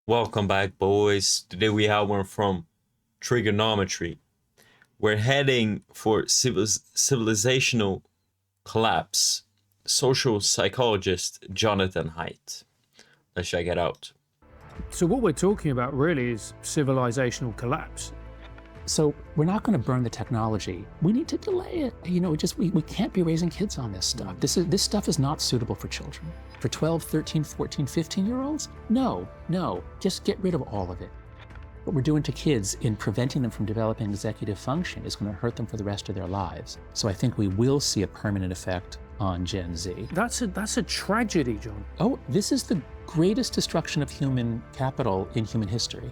Welcome back, boys. Today we have one from trigonometry. We're heading for civilizational collapse. Social psychologist Jonathan Haidt. Let's check it out. So what we're talking about really is civilizational collapse. So we're not going to burn the technology. We need to delay it. We can't be raising kids on this stuff. This stuff is not suitable for children. For 12, 13, 14, 15-year-olds? No, just get rid of all of it. What we're doing to kids in preventing them from developing executive function is going to hurt them for the rest of their lives. So I think we will see a permanent effect on Gen Z. That's a tragedy, John. Oh, this is the greatest destruction of human capital in human history.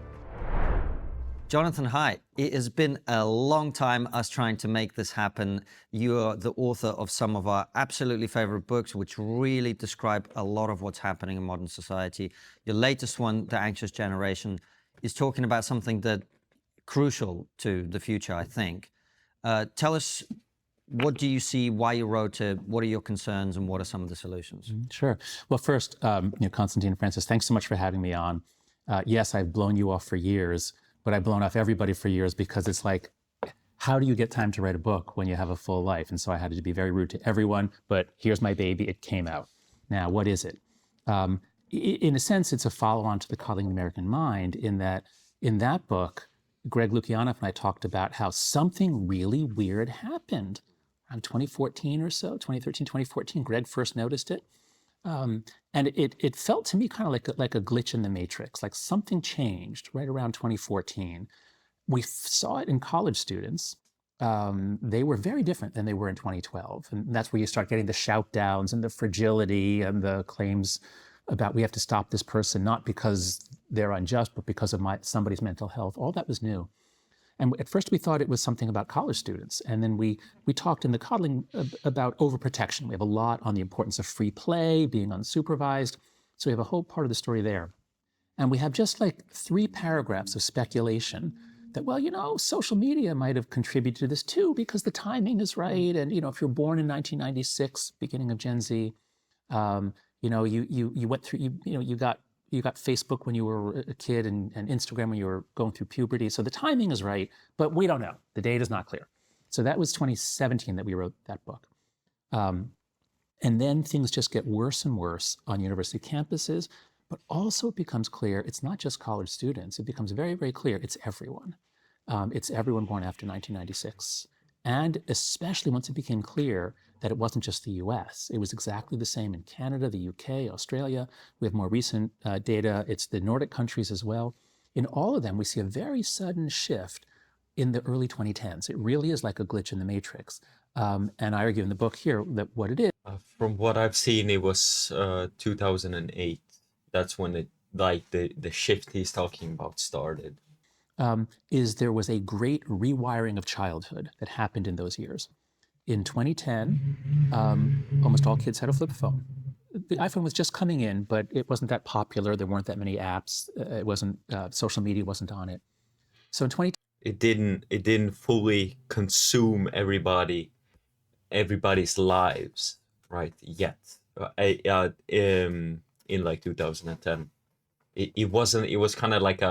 Jonathan Haidt, it has been a long time us trying to make this happen. You are the author of some of our absolutely favorite books, which really describe a lot of what's happening in modern society. Your latest one, The Anxious Generation, is talking about something that crucial to the future, I think. Tell us, what do you see, why you wrote it, what are your concerns, and what are some of the solutions? Sure. Well, first, Constantine and Francis, thanks so much for having me on. Yes, I've blown you off for years, but I've blown off everybody for years because it's like, how do you get time to write a book when you have a full life? And so I had to be very rude to everyone, but here's my baby, it came out. Now, what is it? In a sense, it's a follow-on to The Coddling of the American Mind in that book, Greg Lukianoff and I talked about how something really weird happened around 2014 or so, 2013, 2014, Greg first noticed it. And it felt to me kind of like a glitch in the matrix, like something changed right around 2014. We saw it in college students. They were very different than they were in 2012. And that's where you start getting the shout downs and the fragility and the claims about we have to stop this person, not because they're unjust, but because of somebody's mental health. All that was new. And at first we thought it was something about college students. And then we talked in the coddling about overprotection. We have a lot on the importance of free play, being unsupervised. So we have a whole part of the story there. And we have just like 3 paragraphs of speculation that, well, social media might have contributed to this too, because the timing is right. And, if you're born in 1996, beginning of Gen Z, you went through, you got Facebook when you were a kid and Instagram when you were going through puberty. So the timing is right, but we don't know. The data is not clear. So that was 2017 that we wrote that book. And then things just get worse and worse on university campuses, but also it becomes clear it's not just college students. It becomes very, very clear it's everyone. It's everyone born after 1996. And especially once it became clear that it wasn't just the US. It was exactly the same in Canada, the UK, Australia. We have more recent data. It's the Nordic countries as well. In all of them, we see a very sudden shift in the early 2010s. It really is like a glitch in the matrix. And I argue in the book here that what it is. From what I've seen, it was 2008. That's when the shift he's talking about started. Is there was a great rewiring of childhood that happened in those years. In 2010, almost all kids had a flip phone. The iPhone was just coming in, but it wasn't that popular. There weren't that many apps. It wasn't social media wasn't on it. So in 2010, It didn't fully consume everybody's lives, right? Yet, in like 2010, it wasn't. It was kind of like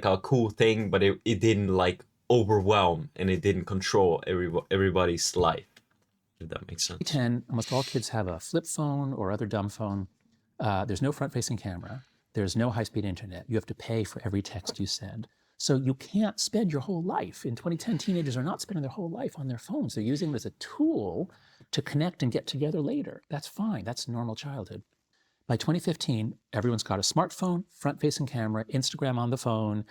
a cool thing, but it didn't like overwhelm and it didn't control everybody's life, if that makes sense. 2010, almost all kids have a flip phone or other dumb phone. There's no front-facing camera. There's no high-speed internet. You have to pay for every text you send. So you can't spend your whole life. In 2010, teenagers are not spending their whole life on their phones. They're using it as a tool to connect and get together later. That's fine. That's normal childhood. By 2015, everyone's got a smartphone, front-facing camera, Instagram on the phone.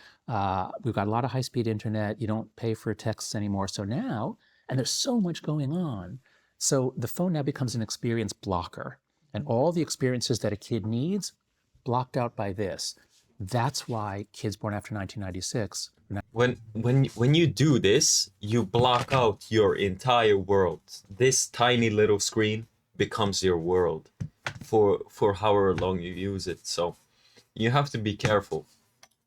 We've got a lot of high-speed internet. You don't pay for texts anymore. So now, and there's so much going on. So the phone now becomes an experience blocker. And all the experiences that a kid needs, blocked out by this. That's why kids born after 1996. When you do this, you block out your entire world. This tiny little screen becomes your world for however long you use it. So you have to be careful.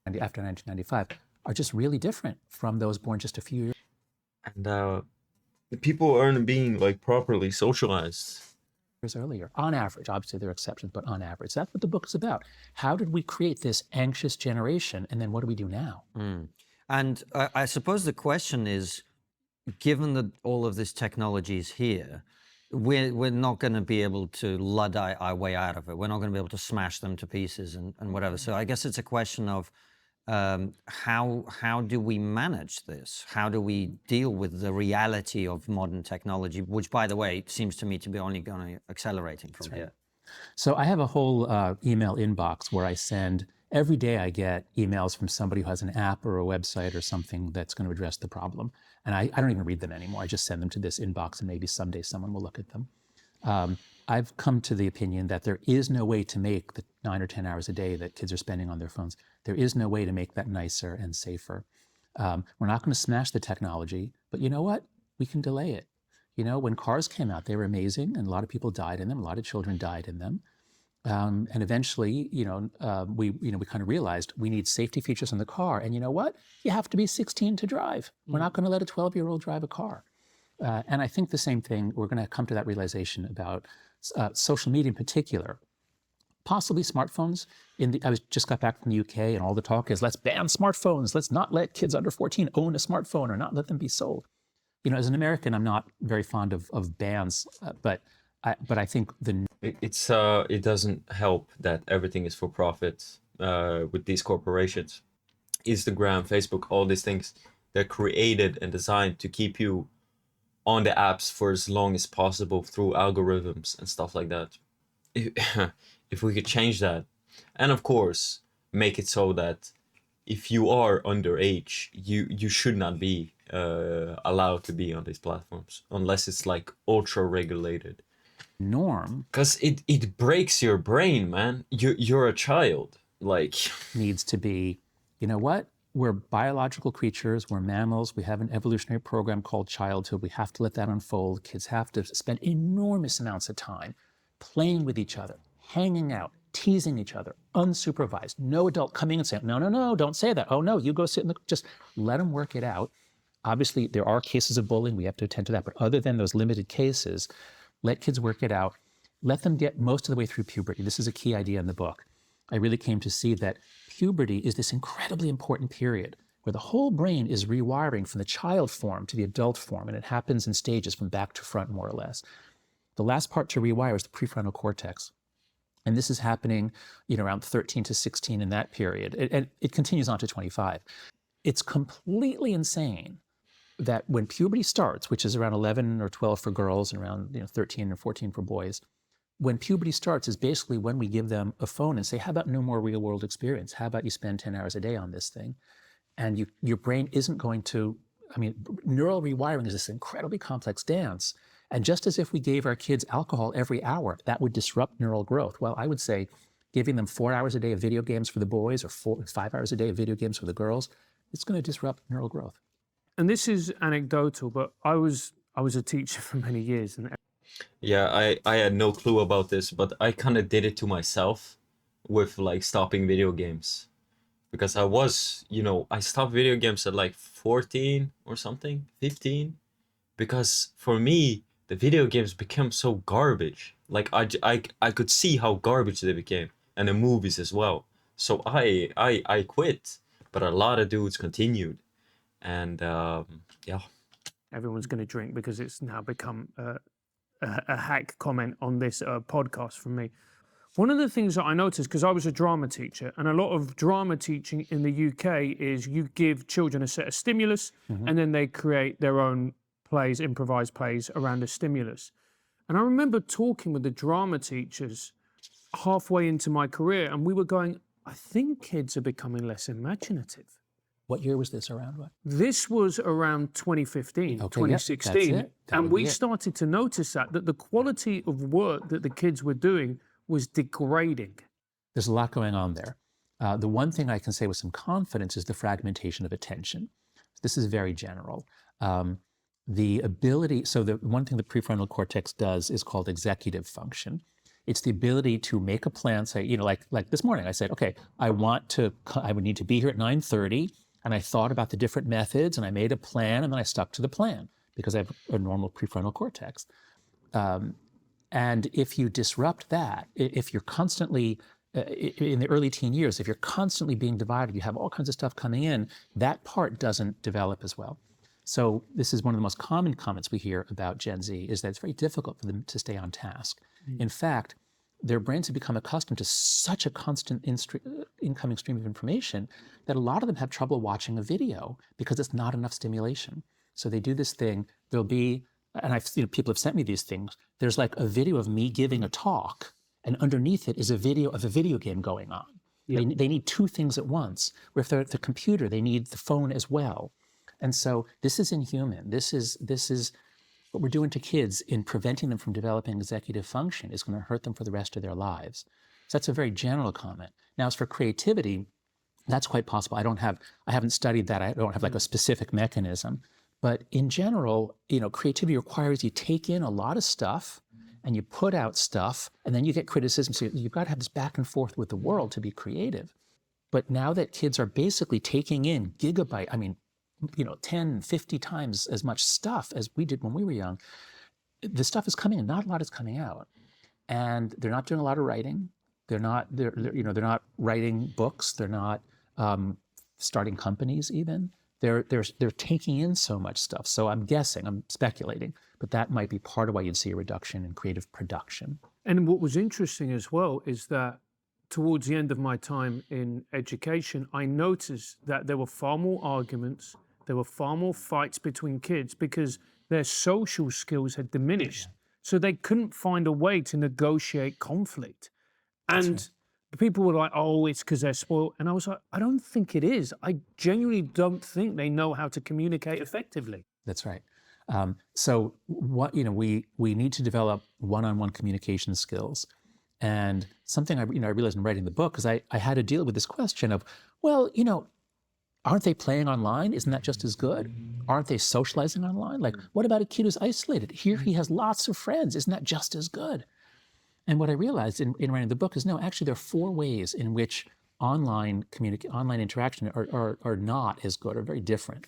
And after 1995 are just really different from those born just a few years. And people aren't being like properly socialized. earlier, on average. Obviously, there are exceptions, but on average. That's what the book is about. How did we create this anxious generation, and then what do we do now? And I suppose the question is, given that all of this technology is here, we're not going to be able to Luddite our way out of it. We're not going to be able to smash them to pieces and whatever. So I guess it's a question of how do we manage this? How do we deal with the reality of modern technology, which, by the way, seems to me to be only going to accelerating from here. So I have a whole email inbox where I send, every day I get emails from somebody who has an app or a website or something that's going to address the problem. And I don't even read them anymore. I just send them to this inbox, and maybe someday someone will look at them. I've come to the opinion that there is no way to make the 9 or 10 hours a day that kids are spending on their phones, there is no way to make that nicer and safer. We're not going to smash the technology, but you know what? We can delay it. You know, when cars came out, they were amazing, and a lot of people died in them. A lot of children died in them. And eventually, we kind of realized we need safety features in the car. And you know what? You have to be 16 to drive. We're not going to let a 12-year-old drive a car. And I think the same thing, we're going to come to that realization about social media in particular. Possibly smartphones. I just got back from the UK, and all the talk is, let's ban smartphones. Let's not let kids under 14 own a smartphone, or not let them be sold. You know, as an American, I'm not very fond of bans, but I think it doesn't help that everything is for profit with these corporations. Instagram, Facebook, all these things, they're created and designed to keep you on the apps for as long as possible through algorithms and stuff like that. If we could change that, and of course make it so that if you are underage, you should not be allowed to be on these platforms unless it's like ultra regulated. Norm, because it breaks your brain, man. You're a child, like needs to be, you know what? We're biological creatures, we're mammals, we have an evolutionary program called childhood. We have to let that unfold. Kids have to spend enormous amounts of time playing with each other, hanging out, teasing each other, unsupervised. No adult coming and saying, no, don't say that. Oh no, you go sit in just let them work it out. Obviously, there are cases of bullying, we have to attend to that, but other than those limited cases, let kids work it out. Let them get most of the way through puberty. This is a key idea in the book. I really came to see that puberty is this incredibly important period where the whole brain is rewiring from the child form to the adult form, and it happens in stages from back to front, more or less. The last part to rewire is the prefrontal cortex. And this is happening, around 13 to 16 in that period. And it continues on to 25. It's completely insane that when puberty starts, which is around 11 or 12 for girls and around 13 or 14 for boys, when puberty starts is basically when we give them a phone and say, how about no more real world experience? How about you spend 10 hours a day on this thing? And your brain isn't going to, neural rewiring is this incredibly complex dance. And just as if we gave our kids alcohol every hour, that would disrupt neural growth. Well, I would say giving them 4 hours a day of video games for the boys or 5 hours a day of video games for the girls, it's going to disrupt neural growth. And this is anecdotal, but I was a teacher for many years. And yeah, I had no clue about this, but I kind of did it to myself with like stopping video games. Because I stopped video games at like 14 or something, 15. Because for me, the video games became so garbage. Like I could see how garbage they became, and the movies as well. So I quit, but a lot of dudes continued, and yeah. Everyone's going to drink because it's now become a hack comment on this podcast from me. One of the things that I noticed, because I was a drama teacher, and a lot of drama teaching in the UK is you give children a set of stimulus, and then they create their own plays, improvised plays around a stimulus. And I remember talking with the drama teachers halfway into my career, and we were going, I think kids are becoming less imaginative. What year was this around? What? This was around 2015, 2016. That's it. And we started to notice that the quality of work that the kids were doing was degrading. There's a lot going on there. The one thing I can say with some confidence is the fragmentation of attention. This is very general. The one thing the prefrontal cortex does is called executive function. It's the ability to make a plan, say, like this morning, I said, okay, I would need to be here at 9:30, and I thought about the different methods, and I made a plan, and then I stuck to the plan because I have a normal prefrontal cortex. And if you disrupt that, if you're constantly, in the early teen years, if you're constantly being divided, you have all kinds of stuff coming in, that part doesn't develop as well. So this is one of the most common comments we hear about Gen Z, is that it's very difficult for them to stay on task. In fact, their brains have become accustomed to such a constant incoming stream of information that a lot of them have trouble watching a video because it's not enough stimulation. So they do this thing, there'll be, and people have sent me these things, there's like a video of me giving a talk, and underneath it is a video of a video game going on. Yep. They need two things at once. Where if they're at the computer, they need the phone as well. And so this is inhuman. This is what we're doing to kids in preventing them from developing executive function is going to hurt them for the rest of their lives. So that's a very general comment. Now, as for creativity, that's quite possible. I haven't studied that. I don't have like a specific mechanism. But in general, creativity requires you take in a lot of stuff and you put out stuff, and then you get criticism. So you've got to have this back and forth with the world to be creative. But now that kids are basically taking in 10, 50 times as much stuff as we did when we were young, the stuff is coming in, not a lot is coming out. And they're not doing a lot of writing. They're not writing books. They're not starting companies even. They're taking in so much stuff. So I'm guessing, I'm speculating, but that might be part of why you'd see a reduction in creative production. And what was interesting as well is that towards the end of my time in education, I noticed that there were far more arguments, there were far more fights between kids because their social skills had diminished. Yeah. So they couldn't find a way to negotiate conflict. And people were like, oh, it's because they're spoiled. And I was like, I don't think it is. I genuinely don't think they know how to communicate effectively. That's right. So what we need to develop one-on-one communication skills. And something I realized in writing the book, because I had to deal with this question of, well, aren't they playing online? Isn't that just as good? Aren't they socializing online? Like, what about a kid who's isolated? Here he has lots of friends. Isn't that just as good? And what I realized in writing the book is, no, actually there are 4 ways in which online interaction are not as good, or very different.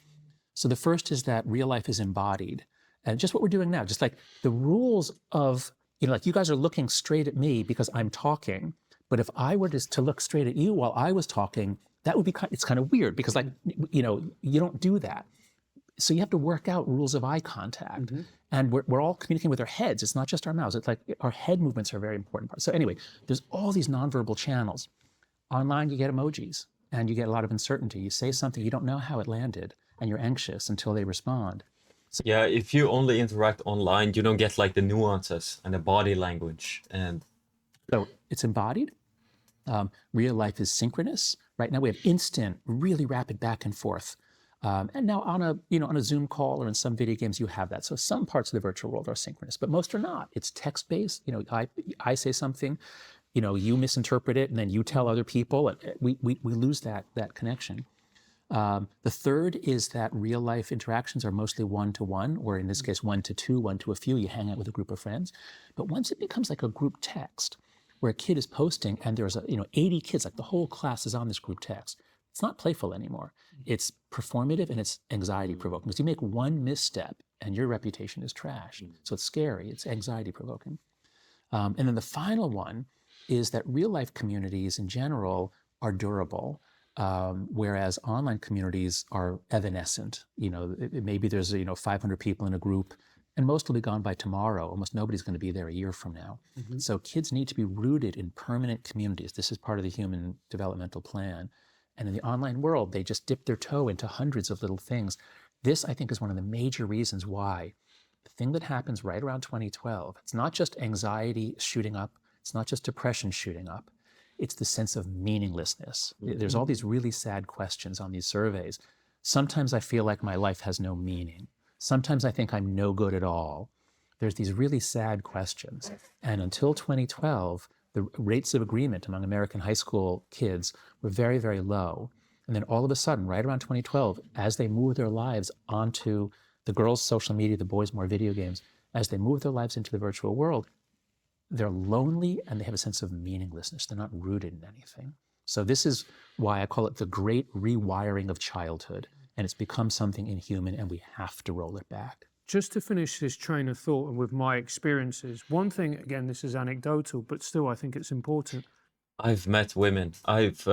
So the first is that real life is embodied. And just what we're doing now, just like the rules of, like you guys are looking straight at me because I'm talking, but if I were to look straight at you while I was talking, that would be it's kind of weird because you don't do that. So you have to work out rules of eye contact. Mm-hmm. And we're all communicating with our heads. It's not just our mouths. It's like our head movements are a very important part. So anyway, there's all these nonverbal channels. Online, you get emojis and you get a lot of uncertainty. You say something, you don't know how it landed, and you're anxious until they respond. So, yeah, if you only interact online, you don't get like the nuances and the body language. And so it's embodied. Real life is synchronous. Right now we have instant, really rapid back and forth. And now on a Zoom call or in some video games, you have that. So some parts of the virtual world are synchronous, but most are not. It's text-based. I say something, you misinterpret it, and then you tell other people. We lose that connection. The third is that real life interactions are mostly one-to-one, or in this case, 1-to-2, 1 to a few. You hang out with a group of friends. But once it becomes like a group text, where a kid is posting and there's 80 kids, like the whole class is on this group text, it's not playful anymore. It's performative and it's anxiety provoking. Because you make one misstep and your reputation is trashed. So it's scary, it's anxiety provoking. And then the final one is that real life communities in general are durable, whereas online communities are evanescent. Maybe there's 500 people in a group, and most will be gone by tomorrow. Almost nobody's going to be there a year from now. Mm-hmm. So kids need to be rooted in permanent communities. This is part of the human developmental plan. And in the online world, they just dip their toe into hundreds of little things. This, I think, is one of the major reasons why the thing that happens right around 2012, it's not just anxiety shooting up, it's not just depression shooting up, it's the sense of meaninglessness. Mm-hmm. There's all these really sad questions on these surveys. Sometimes I feel like my life has no meaning. Sometimes I think I'm no good at all. There's these really sad questions. And until 2012, the rates of agreement among American high school kids were very, very low. And then all of a sudden, right around 2012, as they move their lives onto the girls' social media, the boys' more video games, as they move their lives into the virtual world, they're lonely and they have a sense of meaninglessness. They're not rooted in anything. So this is why I call it the great rewiring of childhood. And it's become something inhuman, and we have to roll it back. just to finish this train of thought and with my experiences, one thing, again, this is anecdotal, but still I think it's important. I've met women, I've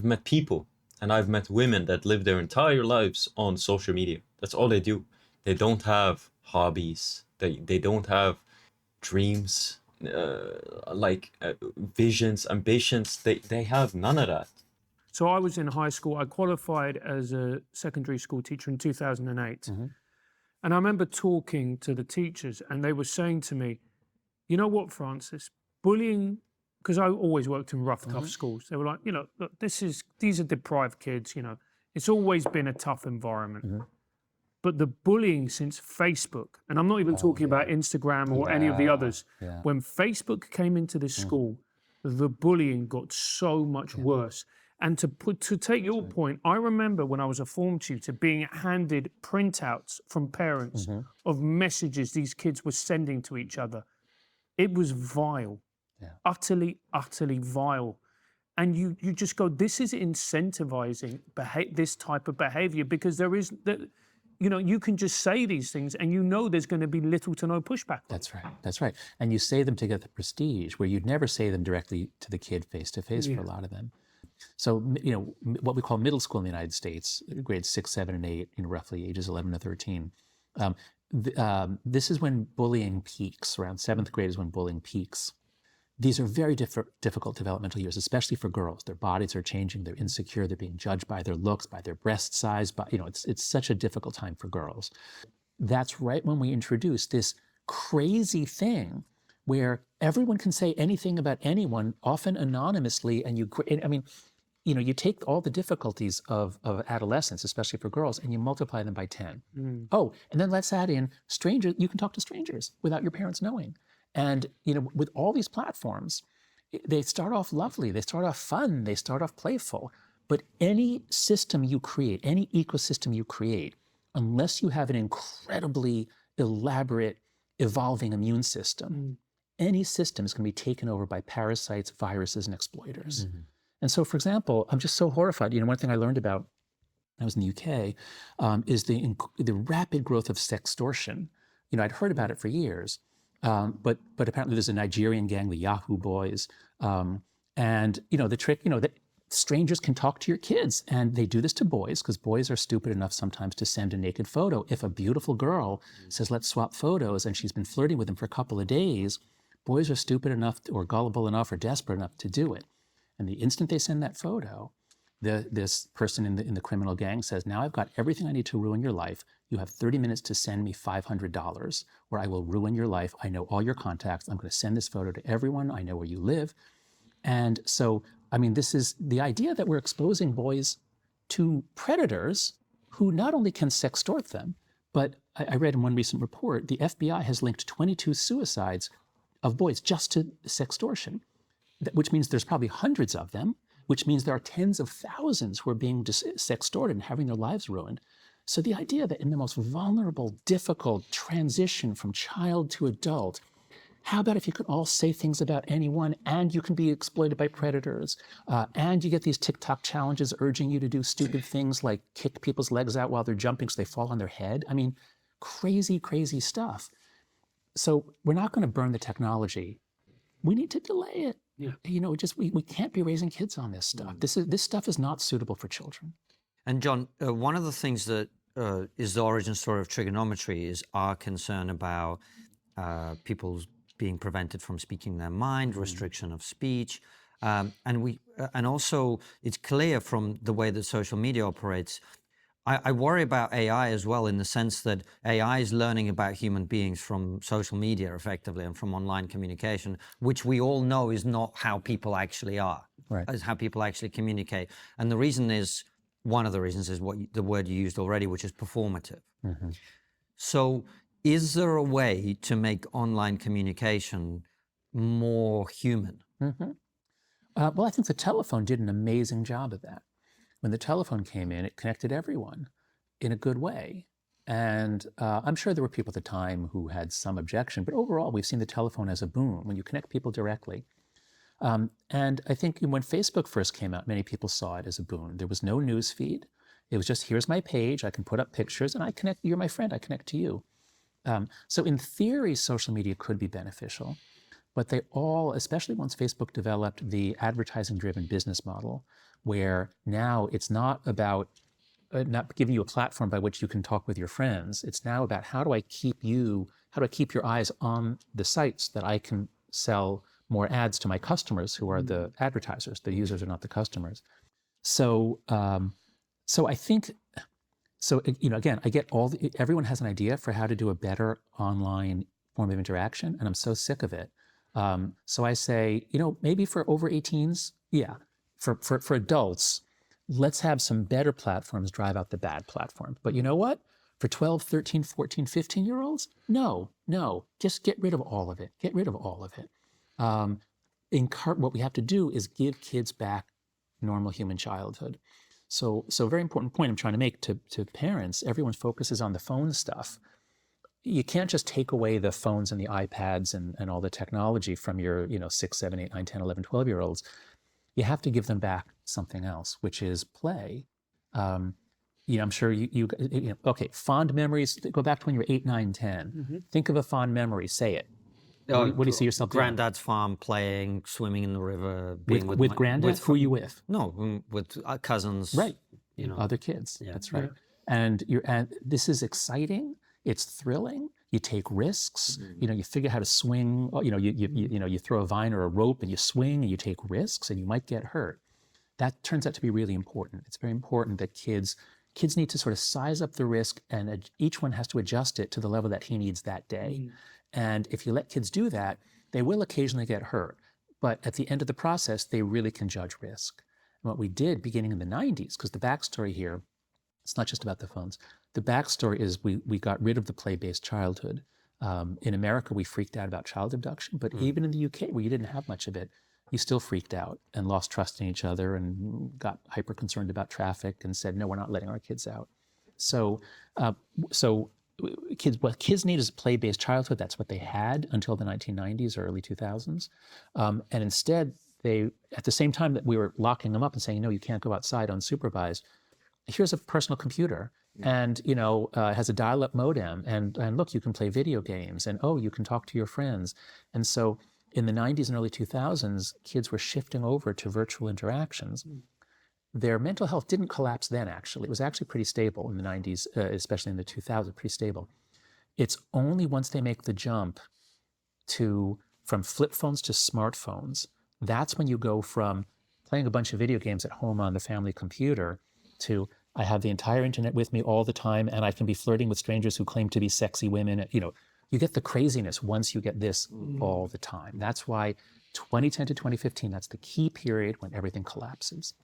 met people, and I've met women that live their entire lives on social media. That's all they do. They don't have hobbies. They don't have dreams, visions, ambitions. They have none of that. So I was in high school. I qualified as a secondary school teacher in 2008. And I remember talking to the teachers, and they were saying to me, you know what, Francis, bullying, because I always worked in rough, tough schools. They were like, you know, look, these are deprived kids, you know. It's always been a tough environment. But the bullying since Facebook, and I'm not even talking about Instagram or any of the others, when Facebook came into this school, the bullying got so much worse. And to take your point, I remember when I was a form tutor being handed printouts from parents of messages these kids were sending to each other. It was vile, utterly, utterly vile. And you just go, this is incentivizing this type of behavior, because there is that. You know, you can just say these things and you know there's going to be little to no pushback. That's right. That's right. And you say them to get the prestige, where you'd never say them directly to the kid face to face for a lot of them. So, you know, what we call middle school in the United States, grades 6, 7, and 8, you know, roughly ages 11 to 13. This is when bullying peaks. Around 7th grade is when bullying peaks. These are very difficult developmental years, especially for girls. Their bodies are changing, they're insecure, they're being judged by their looks, by their breast size, you know, it's such a difficult time for girls. That's right when we introduce this crazy thing where everyone can say anything about anyone, often anonymously, and you take all the difficulties of adolescence, especially for girls, and you multiply them by 10. Oh, and then let's add in strangers. You can talk to strangers without your parents knowing. And, you know, with all these platforms, they start off lovely, they start off fun, they start off playful. But any system you create, any ecosystem you create, unless you have an incredibly elaborate, evolving immune system, any system is going to be taken over by parasites, viruses, and exploiters. And so, for example, I'm just so horrified. You know, one thing I learned about when I was in the UK is the rapid growth of sextortion. You know, I'd heard about it for years. But apparently there's a Nigerian gang, the Yahoo Boys, and you know the trick. You know that strangers can talk to your kids, and they do this to boys because boys are stupid enough sometimes to send a naked photo. If a beautiful girl says let's swap photos, and she's been flirting with them for a couple of days, boys are stupid enough or gullible enough or desperate enough to do it. And the instant they send that photo, this person in the criminal gang says, now I've got everything I need to ruin your life. You have 30 minutes to send me $500 or I will ruin your life. I know all your contacts. I'm going to send this photo to everyone. I know where you live. And so, I mean, this is the idea that we're exposing boys to predators who not only can sextort them, but I read in one recent report, the FBI has linked 22 suicides of boys just to sextortion, which means there's probably hundreds of them, which means there are tens of thousands who are being sextorted and having their lives ruined. So the idea that in the most vulnerable, difficult transition from child to adult, how about if you could all say things about anyone and you can be exploited by predators and you get these TikTok challenges urging you to do stupid things like kick people's legs out while they're jumping so they fall on their head? I mean, crazy, crazy stuff. So we're not going to burn the technology. We need to delay it. Yeah. You know, we can't be raising kids on this stuff. This stuff is not suitable for children. And John, one of the things that is the origin story of trigonometry is our concern about people being prevented from speaking their mind, restriction of speech, and also it's clear from the way that social media operates. I worry about AI as well, in the sense that AI is learning about human beings from social media effectively and from online communication, which we all know is not how people actually are, is how people actually communicate. And the reason is, one of the reasons is the word you used already, which is performative. So is there a way to make online communication more human? Well, I think the telephone did an amazing job of that. When the telephone came in, it connected everyone in a good way. And I'm sure there were people at the time who had some objection, but overall, we've seen the telephone as a boon when you connect people directly. And I think when Facebook first came out, many people saw it as a boon. There was no news feed. It was just, here's my page, I can put up pictures, and I connect, you're my friend, I connect to you. So in theory, social media could be beneficial, but they all, especially once Facebook developed the advertising-driven business model, where now it's not about not giving you a platform by which you can talk with your friends. It's now about how do I keep your eyes on the sites that I can sell more ads to my customers, who are the advertisers. The users are not the customers. So, I think, again, I get everyone has an idea for how to do a better online form of interaction, and I'm so sick of it. So I say, maybe for over 18s, yeah. For adults, let's have some better platforms drive out the bad platforms. But you know what? For 12, 13, 14, 15-year-olds, no, just get rid of all of it. Get rid of all of it. What we have to do is give kids back normal human childhood. So a very important point I'm trying to make to parents, everyone focuses on the phone stuff. You can't just take away the phones and the iPads and all the technology from your 6, 7, 8, 9, 10, 11, 12-year-olds. You have to give them back something else, which is play. I'm sure okay, fond memories, go back to when you were 8, 9, 10. Mm-hmm. Think of a fond memory, say it. What do you see yourself doing? Granddad's farm, playing, swimming in the river. Being with Granddad? Who are you with? No, with cousins. Right, other kids, yeah. That's right. Yeah. And this is exciting, it's thrilling. You take risks, you figure out how to swing, you throw a vine or a rope and you swing and you take risks and you might get hurt. That turns out to be really important. It's very important that kids need to sort of size up the risk, and each one has to adjust it to the level that he needs that day. And if you let kids do that, they will occasionally get hurt. But at the end of the process, they really can judge risk. And what we did beginning in the 90s, because the backstory here, it's not just about the phones. The backstory is we got rid of the play-based childhood. In America, we freaked out about child abduction, but even in the UK, where you didn't have much of it, you still freaked out and lost trust in each other and got hyper concerned about traffic and said, no, we're not letting our kids out. So what kids need is a play-based childhood. That's what they had until the 1990s or early 2000s. And instead, at the same time that we were locking them up and saying, no, you can't go outside unsupervised, here's a personal computer and, has a dial-up modem and look, you can play video games and, you can talk to your friends. And so in the 90s and early 2000s, kids were shifting over to virtual interactions. Their mental health didn't collapse then, actually. It was actually pretty stable in the 90s, especially in the 2000s, pretty stable. It's only once they make the jump from flip phones to smartphones, that's when you go from playing a bunch of video games at home on the family computer to I have the entire internet with me all the time and I can be flirting with strangers who claim to be sexy women. You get the craziness once you get this all the time. That's why 2010 to 2015, that's the key period when everything collapses.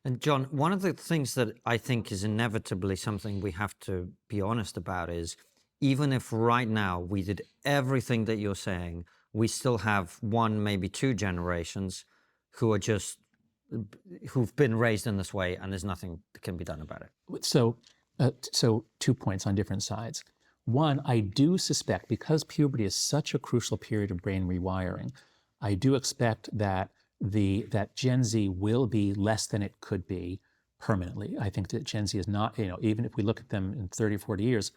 And John, one of the things that I think is inevitably something we have to be honest about is, even if right now we did everything that you're saying, we still have one, maybe two generations who've been raised in this way, and there's nothing that can be done about it. So 2 points on different sides. One, I do suspect, because puberty is such a crucial period of brain rewiring, I do expect that Gen Z will be less than it could be permanently. I think that Gen Z is not, even if we look at them in 30 or 40 years,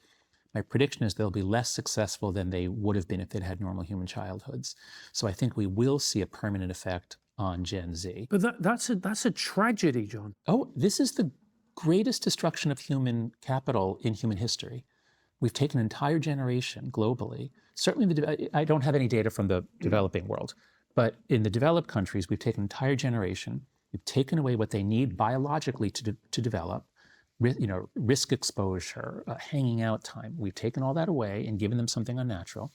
my prediction is they'll be less successful than they would have been if they'd had normal human childhoods. So I think we will see a permanent effect on Gen Z. But that's a tragedy, John. Oh, this is the greatest destruction of human capital in human history. We've taken an entire generation globally. Certainly, I don't have any data from the developing world, but in the developed countries, we've taken an entire generation. We've taken away what they need biologically to develop, risk exposure, hanging out time. We've taken all that away and given them something unnatural.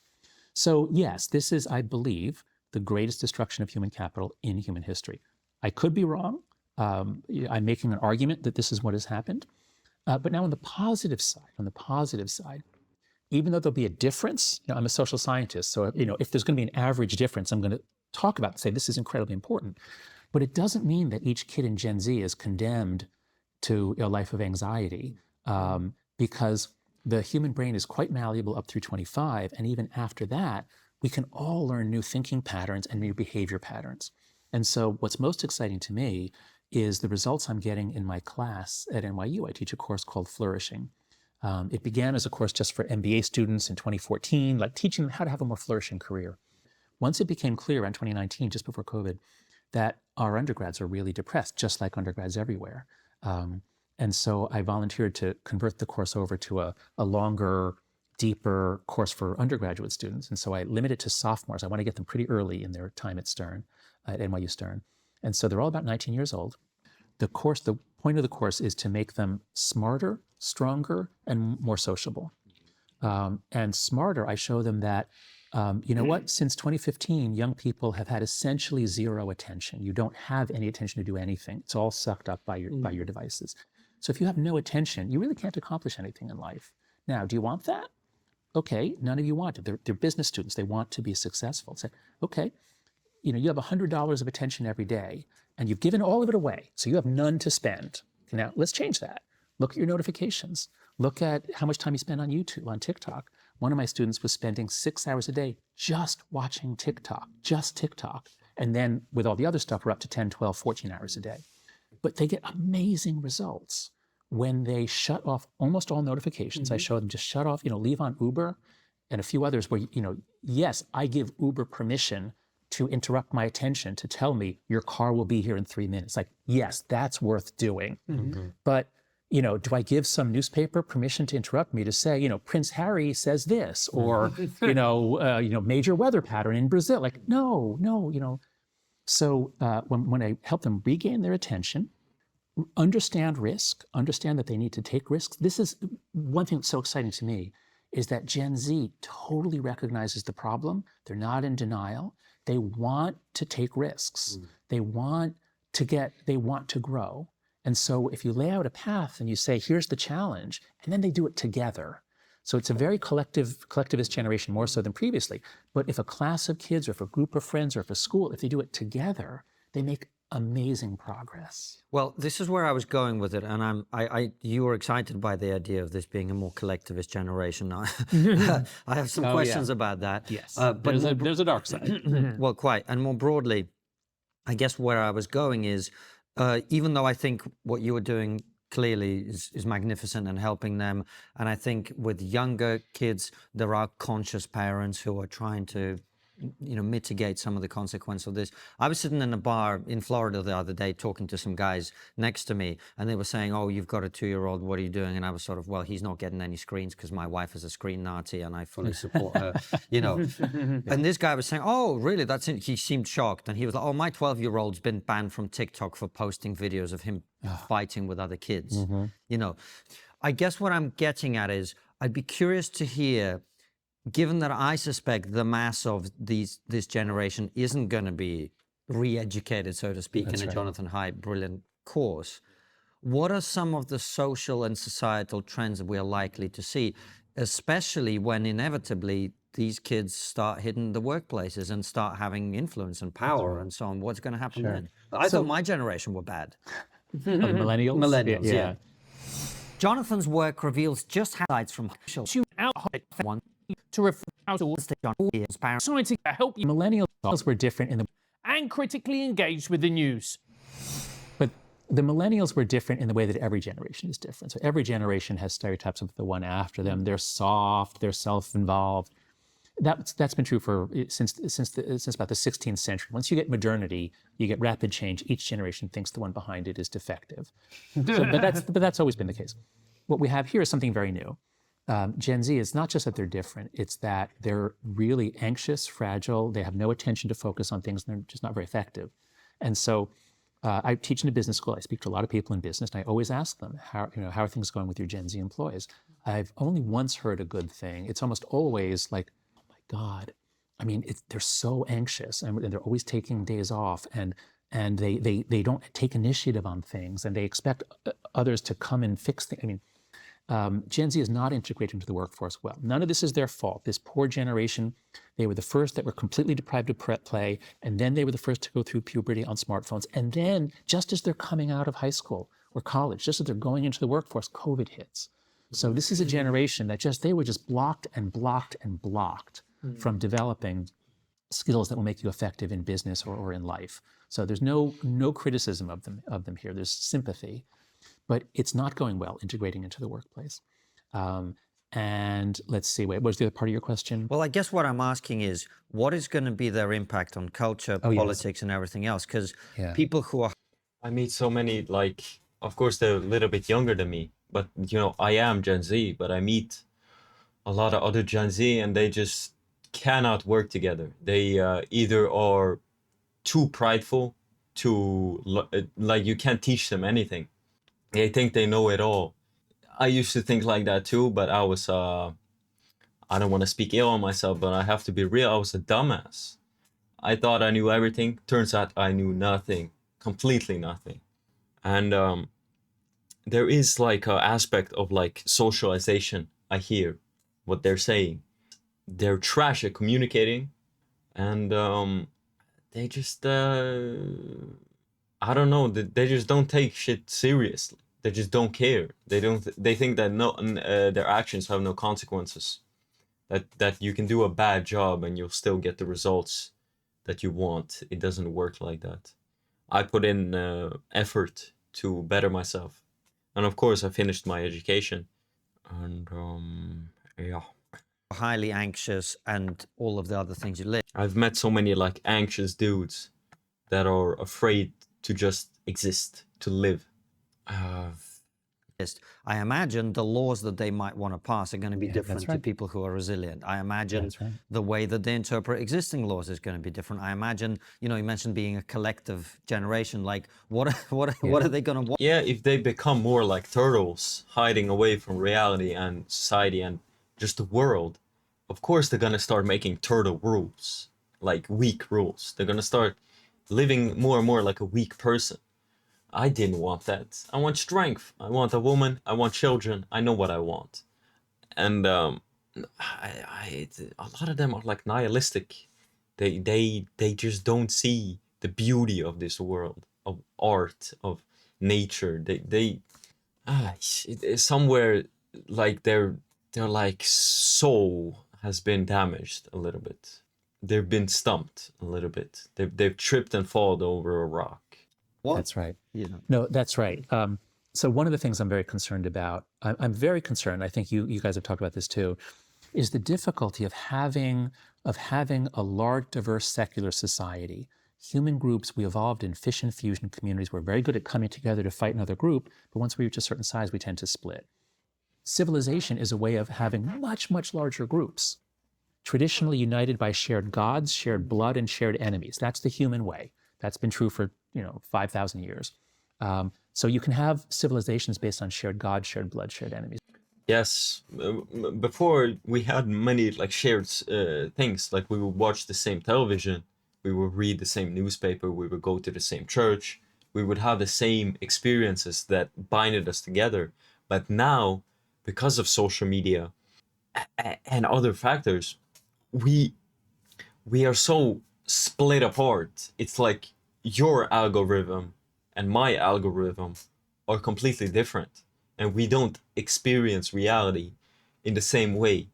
So yes, this is, I believe, the greatest destruction of human capital in human history. I could be wrong. I'm making an argument that this is what has happened. But now on the positive side, even though there'll be a difference, I'm a social scientist, so if there's going to be an average difference, I'm going to talk about and say this is incredibly important. But it doesn't mean that each kid in Gen Z is condemned to a life of anxiety, because the human brain is quite malleable up through 25, and even after that, we can all learn new thinking patterns and new behavior patterns. And so what's most exciting to me is the results I'm getting in my class at NYU. I teach a course called Flourishing. It began as a course just for MBA students in 2014, like teaching them how to have a more flourishing career. Once it became clear in 2019, just before COVID, that our undergrads are really depressed, just like undergrads everywhere. And so I volunteered to convert the course over to a longer, deeper course for undergraduate students. And so I limit it to sophomores. I want to get them pretty early in their time at Stern, at NYU Stern. And so they're all about 19 years old. The point of the course is to make them smarter, stronger, and more sociable. And smarter, I show them that, you know what, since 2015, young people have had essentially zero attention. You don't have any attention to do anything. It's all sucked up by your devices. So if you have no attention, you really can't accomplish anything in life. Now, do you want that? Okay, none of you want it. They're business students. They want to be successful. Say, okay, you know, you have $100 of attention every day, and you've given all of it away, so you have none to spend. Okay, now, let's change that. Look at your notifications. Look at how much time you spend on YouTube, on TikTok. One of my students was spending 6 hours a day just watching TikTok, just TikTok. And then with all the other stuff, we're up to 10, 12, 14 hours a day. But they get amazing results when they shut off almost all notifications. I show them just shut off, you know, leave on Uber and a few others where, you know, yes, I give Uber permission to interrupt my attention, to tell me your car will be here in 3 minutes. Like, yes, that's worth doing. But, you know, do I give some newspaper permission to interrupt me to say, you know, Prince Harry says this, or, you know, major weather pattern in Brazil? Like, no, you know. So when I help them regain their attention, understand risk, understand that they need to take risks. This is one thing that's so exciting to me, is that Gen Z totally recognizes the problem. They're not in denial. They want to take risks. They want to grow. And so if you lay out a path and you say, here's the challenge, and then they do it together. So it's a very collectivist generation, more so than previously. But if a class of kids, or if a group of friends, or if a school, if they do it together, they make amazing progress. Well, this is where I was going with it, and you were excited by the idea of this being a more collectivist generation. I have some questions about that. Yes, but there's a dark side. Well, quite, and more broadly, I guess where I was going is, even though I think what you were doing clearly is magnificent and helping them, and I think with younger kids there are conscious parents who are trying to, you know, mitigate some of the consequence of this. I was sitting in a bar in Florida the other day talking to some guys next to me, and they were saying, oh, you've got a 2-year-old, what are you doing? And I was sort of, well, he's not getting any screens because my wife is a screen Nazi and I fully support her, you know. And this guy was saying, oh, really? That's it. He seemed shocked. And he was like, oh, my 12-year-old's been banned from TikTok for posting videos of him fighting with other kids. You know, I guess what I'm getting at is, I'd be curious to hear, given that I suspect the mass of this generation isn't going to be re-educated, so to speak, in a Jonathan Haidt brilliant course, what are some of the social and societal trends that we are likely to see, especially when inevitably these kids start hitting the workplaces and start having influence and power and so on? What's going to happen then? I thought my generation were bad. Millennials? Millennials, yeah. Jonathan's work reveals just how sides from one to refer to society to help you. Millennials were different in the... And critically engaged with the news. But the millennials were different in the way that every generation is different. So every generation has stereotypes of the one after them. They're soft, they're self-involved. That's been true for since about the 16th century. Once you get modernity, you get rapid change. Each generation thinks the one behind it is defective. But that's always been the case. What we have here is something very new. Gen Z is not just that they're different, it's that they're really anxious, fragile, they have no attention to focus on things, and they're just not very effective. And so I teach in a business school, I speak to a lot of people in business, and I always ask them, how are things going with your Gen Z employees? I've only once heard a good thing. It's almost always like, oh my God, I mean, they're so anxious, and they're always taking days off, and they don't take initiative on things, and they expect others to come and fix things. I mean, Gen Z is not integrated into the workforce well. None of this is their fault. This poor generation, they were the first that were completely deprived of play, and then they were the first to go through puberty on smartphones. And then, just as they're coming out of high school or college, just as they're going into the workforce, COVID hits. So this is a generation that they were just blocked and blocked and blocked from developing skills that will make you effective in business or in life. So there's no criticism of them here. There's sympathy. But it's not going well integrating into the workplace. And let's see, wait, what was the other part of your question? Well, I guess what I'm asking is, what is going to be their impact on culture, Oh, yes. politics, and everything else? Because Yeah. people who are I meet so many, like, of course they're a little bit younger than me, but you know, I am Gen Z, but I meet a lot of other Gen Z and they just cannot work together. They either are too prideful, like you can't teach them anything. They think they know it all. I used to think like that too, but I was, I don't want to speak ill on myself, but I have to be real. I was a dumbass. I thought I knew everything. Turns out I knew nothing, completely nothing. And there is like an aspect of like socialization. I hear what they're saying. They're trash at communicating, and they just I don't know. They just don't take shit seriously. They just don't care. They don't. They think that no, their actions have no consequences. That you can do a bad job and you'll still get the results that you want. It doesn't work like that. I put in effort to better myself, and of course I finished my education, and yeah. highly anxious and all of the other things you live. I've met so many like anxious dudes that are afraid to just exist, to live. I imagine the laws that they might want to pass are going to be Yeah, different that's to right. people who are resilient. I imagine That's right. the way that they interpret existing laws is going to be different. I imagine, you know, you mentioned being a collective generation. Like, what are they going to want? Yeah, if they become more like turtles, hiding away from reality and society and just the world, of course they're gonna start making turtle rules, like weak rules. They're gonna start living more and more like a weak person. I didn't want that. I want strength. I want a woman. I want children. I know what I want. And a lot of them are like nihilistic. They just don't see the beauty of this world, of art, of nature. Somewhere like their like soul has been damaged a little bit. They've been stumped a little bit. They've tripped and fallen over a rock. What? That's right. You know. No, that's right. So one of the things I'm very concerned about, I'm very concerned, I think you guys have talked about this too, is the difficulty of having a large, diverse, secular society. Human groups, we evolved in fission fusion communities. We're very good at coming together to fight another group, but once we reach a certain size, we tend to split. Civilization is a way of having much, much larger groups, traditionally united by shared gods, shared blood, and shared enemies. That's the human way. That's been true for 5,000 years. So you can have civilizations based on shared gods, shared blood, shared enemies. Yes, before we had many like shared things. Like we would watch the same television, we would read the same newspaper, we would go to the same church, we would have the same experiences that binded us together. But now, because of social media and other factors, we are so split apart. It's like your algorithm and my algorithm are completely different, and we don't experience reality in the same way,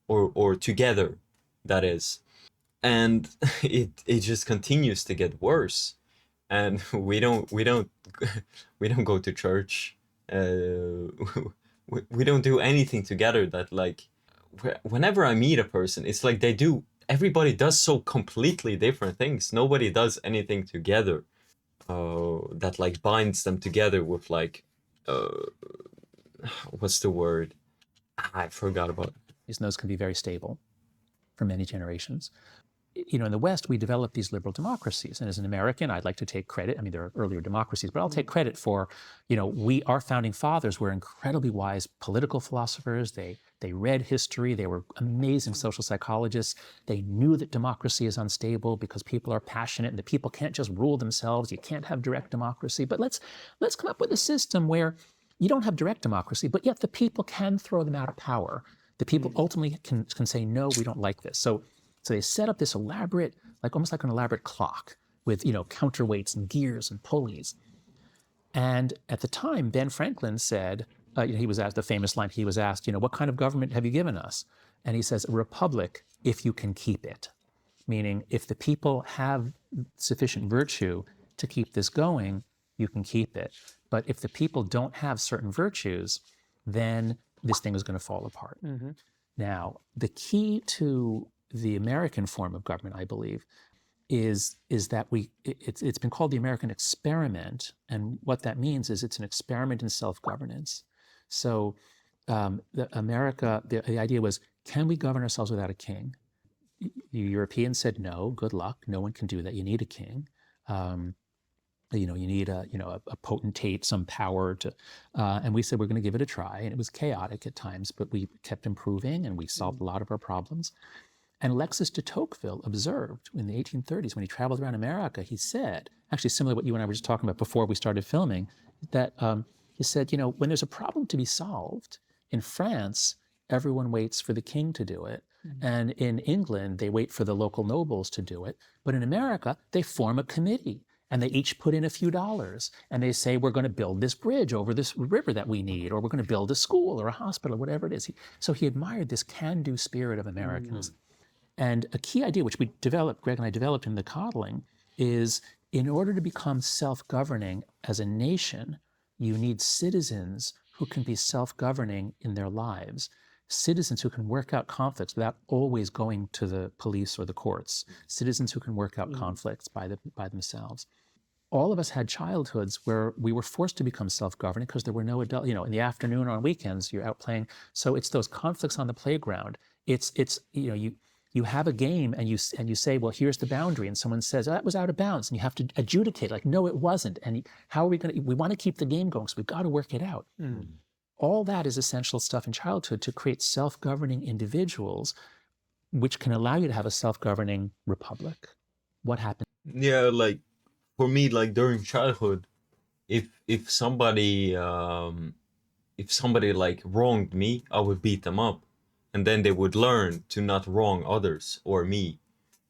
or together, that is. And it just continues to get worse, and we don't we don't go to church. We don't do anything together. That like whenever I meet a person, it's like everybody does so completely different things. Nobody does anything together that like binds them together with like what's the word? I forgot about it. And those can be very stable for many generations. In the West, we developed these liberal democracies. And as an American, I'd like to take credit. I mean, there are earlier democracies, but I'll take credit for, our founding fathers were incredibly wise political philosophers. They read history. They were amazing social psychologists. They knew that democracy is unstable because people are passionate and the people can't just rule themselves. You can't have direct democracy. But let's come up with a system where you don't have direct democracy, but yet the people can throw them out of power. The people ultimately can say, no, we don't like this. So they set up this elaborate, almost like an elaborate clock with, counterweights and gears and pulleys. And at the time, Ben Franklin said, he was asked the famous line, he was asked, what kind of government have you given us? And he says, a republic if you can keep it. Meaning, if the people have sufficient virtue to keep this going, you can keep it. But if the people don't have certain virtues, then this thing is going to fall apart. Mm-hmm. Now, the key to the American form of government, I believe, is that it's been called the American experiment, and what that means is it's an experiment in self-governance. So, the idea was, can we govern ourselves without a king? The Europeans said no. Good luck. No one can do that. You need a king. You need a potentate, some power to, and we said we're going to give it a try. And it was chaotic at times, but we kept improving and we solved a lot of our problems. And Alexis de Tocqueville observed in the 1830s when he traveled around America, he said, actually similar to what you and I were just talking about before we started filming, that he said, when there's a problem to be solved, in France, everyone waits for the king to do it. And in England, they wait for the local nobles to do it. But in America, they form a committee and they each put in a few dollars and they say, we're going to build this bridge over this river that we need, or we're going to build a school or a hospital, whatever it is. So he admired this can-do spirit of Americans. And a key idea, which Greg and I developed in the coddling, is in order to become self-governing as a nation, you need citizens who can be self-governing in their lives. Citizens who can work out conflicts without always going to the police or the courts. Citizens who can work out conflicts by themselves. All of us had childhoods where we were forced to become self-governing because there were no adult, in the afternoon or on weekends, you're out playing. So it's those conflicts on the playground. You have a game and you say, well, here's the boundary. And someone says, oh, that was out of bounds. And you have to adjudicate, like, no, it wasn't. And how are we want to keep the game going, so we've got to work it out. All that is essential stuff in childhood to create self-governing individuals, which can allow you to have a self-governing republic. What happens? Yeah, like for me, like during childhood, if somebody like wronged me, I would beat them up, and then they would learn to not wrong others or me.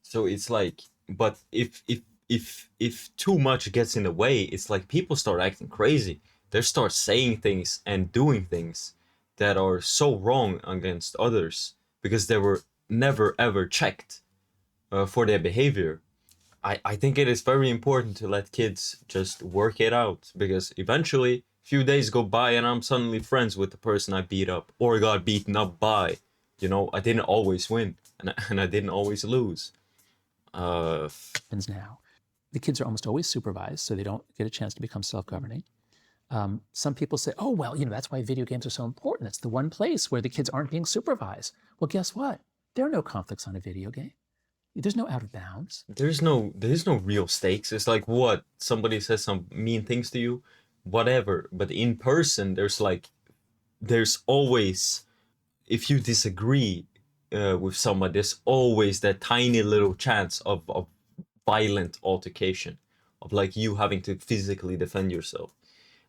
So it's like, but if too much gets in the way, it's like people start acting crazy. They start saying things and doing things that are so wrong against others because they were never ever checked for their behavior. I think it is very important to let kids just work it out, because eventually a few days go by and I'm suddenly friends with the person I beat up or got beaten up by. I didn't always win and I didn't always lose. Happens now. The kids are almost always supervised, so they don't get a chance to become self-governing. Some people say, oh, well, that's why video games are so important. It's the one place where the kids aren't being supervised. Well, guess what? There are no conflicts on a video game. There's no out of bounds. There's no real stakes. It's like, what? Somebody says some mean things to you, whatever. But in person, there's always, if you disagree with someone, there's always that tiny little chance of violent altercation, of like you having to physically defend yourself.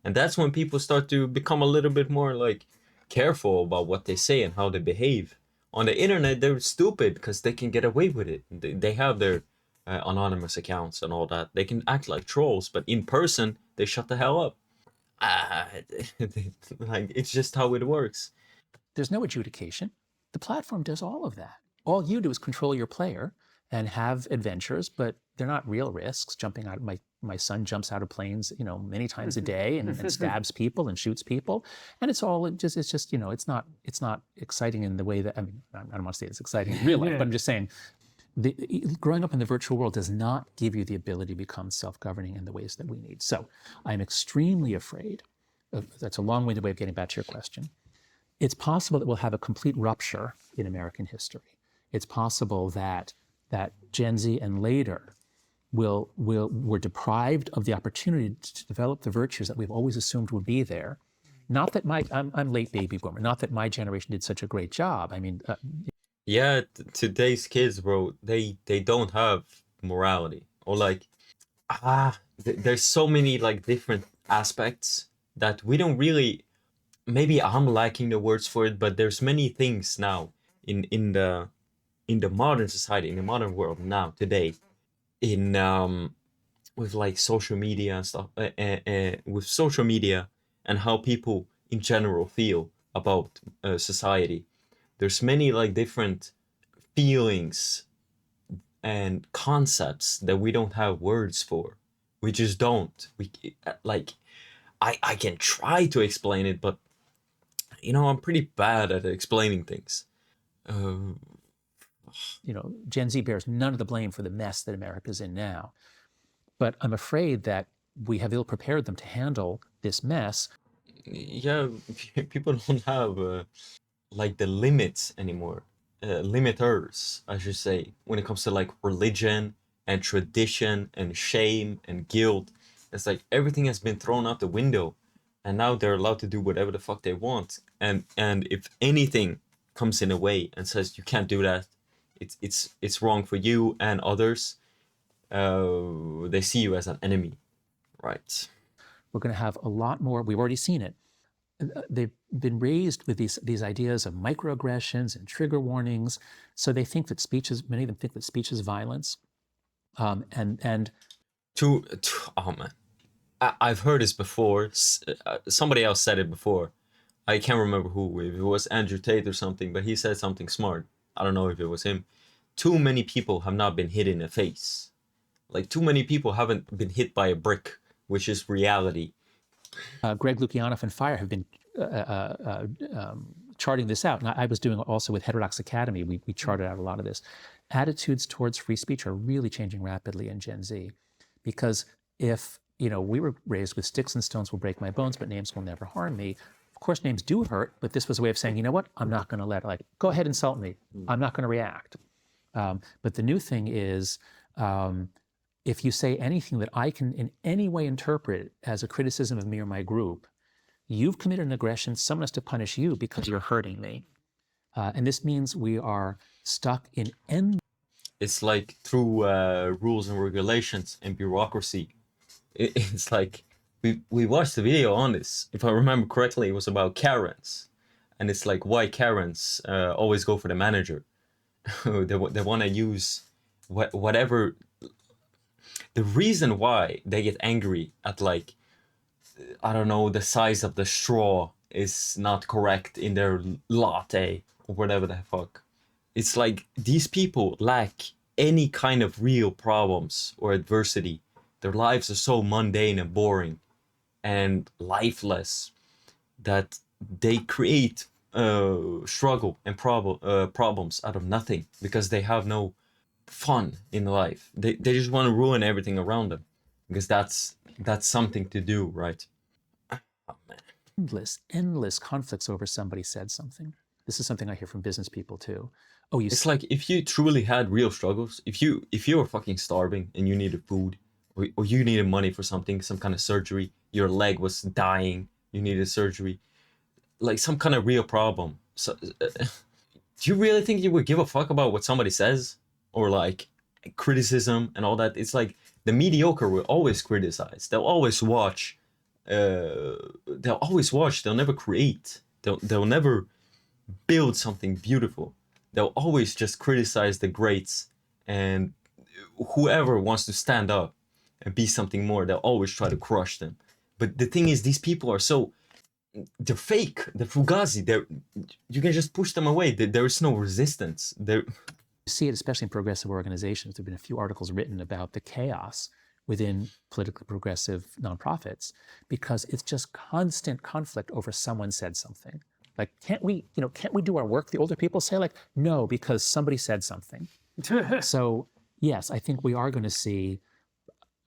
And that's when people start to become a little bit more like careful about what they say and how they behave. On the internet, they're stupid because they can get away with it. They have their anonymous accounts and all that. They can act like trolls, but in person, they shut the hell up. Like, it's just how it works. There's no adjudication. The platform does all of that. All you do is control your player and have adventures, but they're not real risks. Jumping out, my son jumps out of planes, many times a day and stabs people and shoots people, and it's just it's not exciting in the way that, I don't want to say it's exciting in real life, but I'm just saying, growing up in the virtual world does not give you the ability to become self-governing in the ways that we need. So I'm extremely afraid. That's a long-winded way of getting back to your question. It's possible that we'll have a complete rupture in American history. It's possible that Gen Z and later were deprived of the opportunity to develop the virtues that we've always assumed would be there. Not that I'm late baby boomer, not that my generation did such a great job. I mean, yeah, today's kids, bro, they don't have morality, or like, there's so many like different aspects that we don't really, maybe I'm lacking the words for it, but there's many things now in the modern society, in the modern world now, today, with like social media and stuff, with social media and how people in general feel about society. There's many like different feelings and concepts that we don't have words for. We just don't. I can try to explain it, but I'm pretty bad at explaining things. Gen Z bears none of the blame for the mess that America's in now. But I'm afraid that we have ill prepared them to handle this mess. Yeah, people don't have like the limits anymore. Limiters, I should say, when it comes to like religion and tradition and shame and guilt. It's like everything has been thrown out the window, and now they're allowed to do whatever the fuck they want. And if anything comes in a way and says you can't do that, it's wrong for you and others, they see you as an enemy, right? We're going to have a lot more. We've already seen it. They've been raised with these ideas of microaggressions and trigger warnings, so they think that many of them think that speech is violence. Oh man, I've heard this before. Somebody else said it before. I can't remember who. If it was Andrew Tate or something, but he said something smart. I don't know if it was him. Too many people have not been hit in the face. Like, too many people haven't been hit by a brick, which is reality. Greg Lukianoff and FIRE have been charting this out. And I was doing also with Heterodox Academy, we charted out a lot of this. Attitudes towards free speech are really changing rapidly in Gen Z. Because if, we were raised with sticks and stones will break my bones, but names will never harm me. Of course, names do hurt, but this was a way of saying, you know what, I'm not going to let, go ahead, insult me. I'm not going to react. But the new thing is, if you say anything that I can in any way interpret as a criticism of me or my group, you've committed an aggression, someone has to punish you because you're hurting me. And this means we are stuck in It's like through rules and regulations and bureaucracy. It's like, we watched a video on this. If I remember correctly, it was about Karens. And it's like why Karens always go for the manager. They want to use whatever. The reason why they get angry at, like, I don't know, the size of the straw is not correct in their latte or whatever the fuck. It's like these people lack any kind of real problems or adversity. Their lives are so mundane and boring and lifeless that they create struggle and problems out of nothing because they have no fun in life. They just want to ruin everything around them because that's something to do, right? Oh, man. endless conflicts over somebody said something. This is something I hear from business people too. It's like if you truly had real struggles, if you were fucking starving and you needed food, or you needed money for something, some kind of surgery, your leg was dying, you needed surgery, like some kind of real problem. So, do you really think you would give a fuck about what somebody says? Or like criticism and all that? It's like the mediocre will always criticize. They'll always watch. They'll never create. They'll never build something beautiful. They'll always just criticize the greats, and whoever wants to stand up and be something more, they'll always try to crush them. But the thing is, these people are they're fake. They're fugazi. You can just push them away. There is no resistance. You see it especially in progressive organizations. There have been a few articles written about the chaos within politically progressive nonprofits because it's just constant conflict over someone said something. Like, can't we do our work? The older people say, like, no, because somebody said something. So yes, I think we're going to see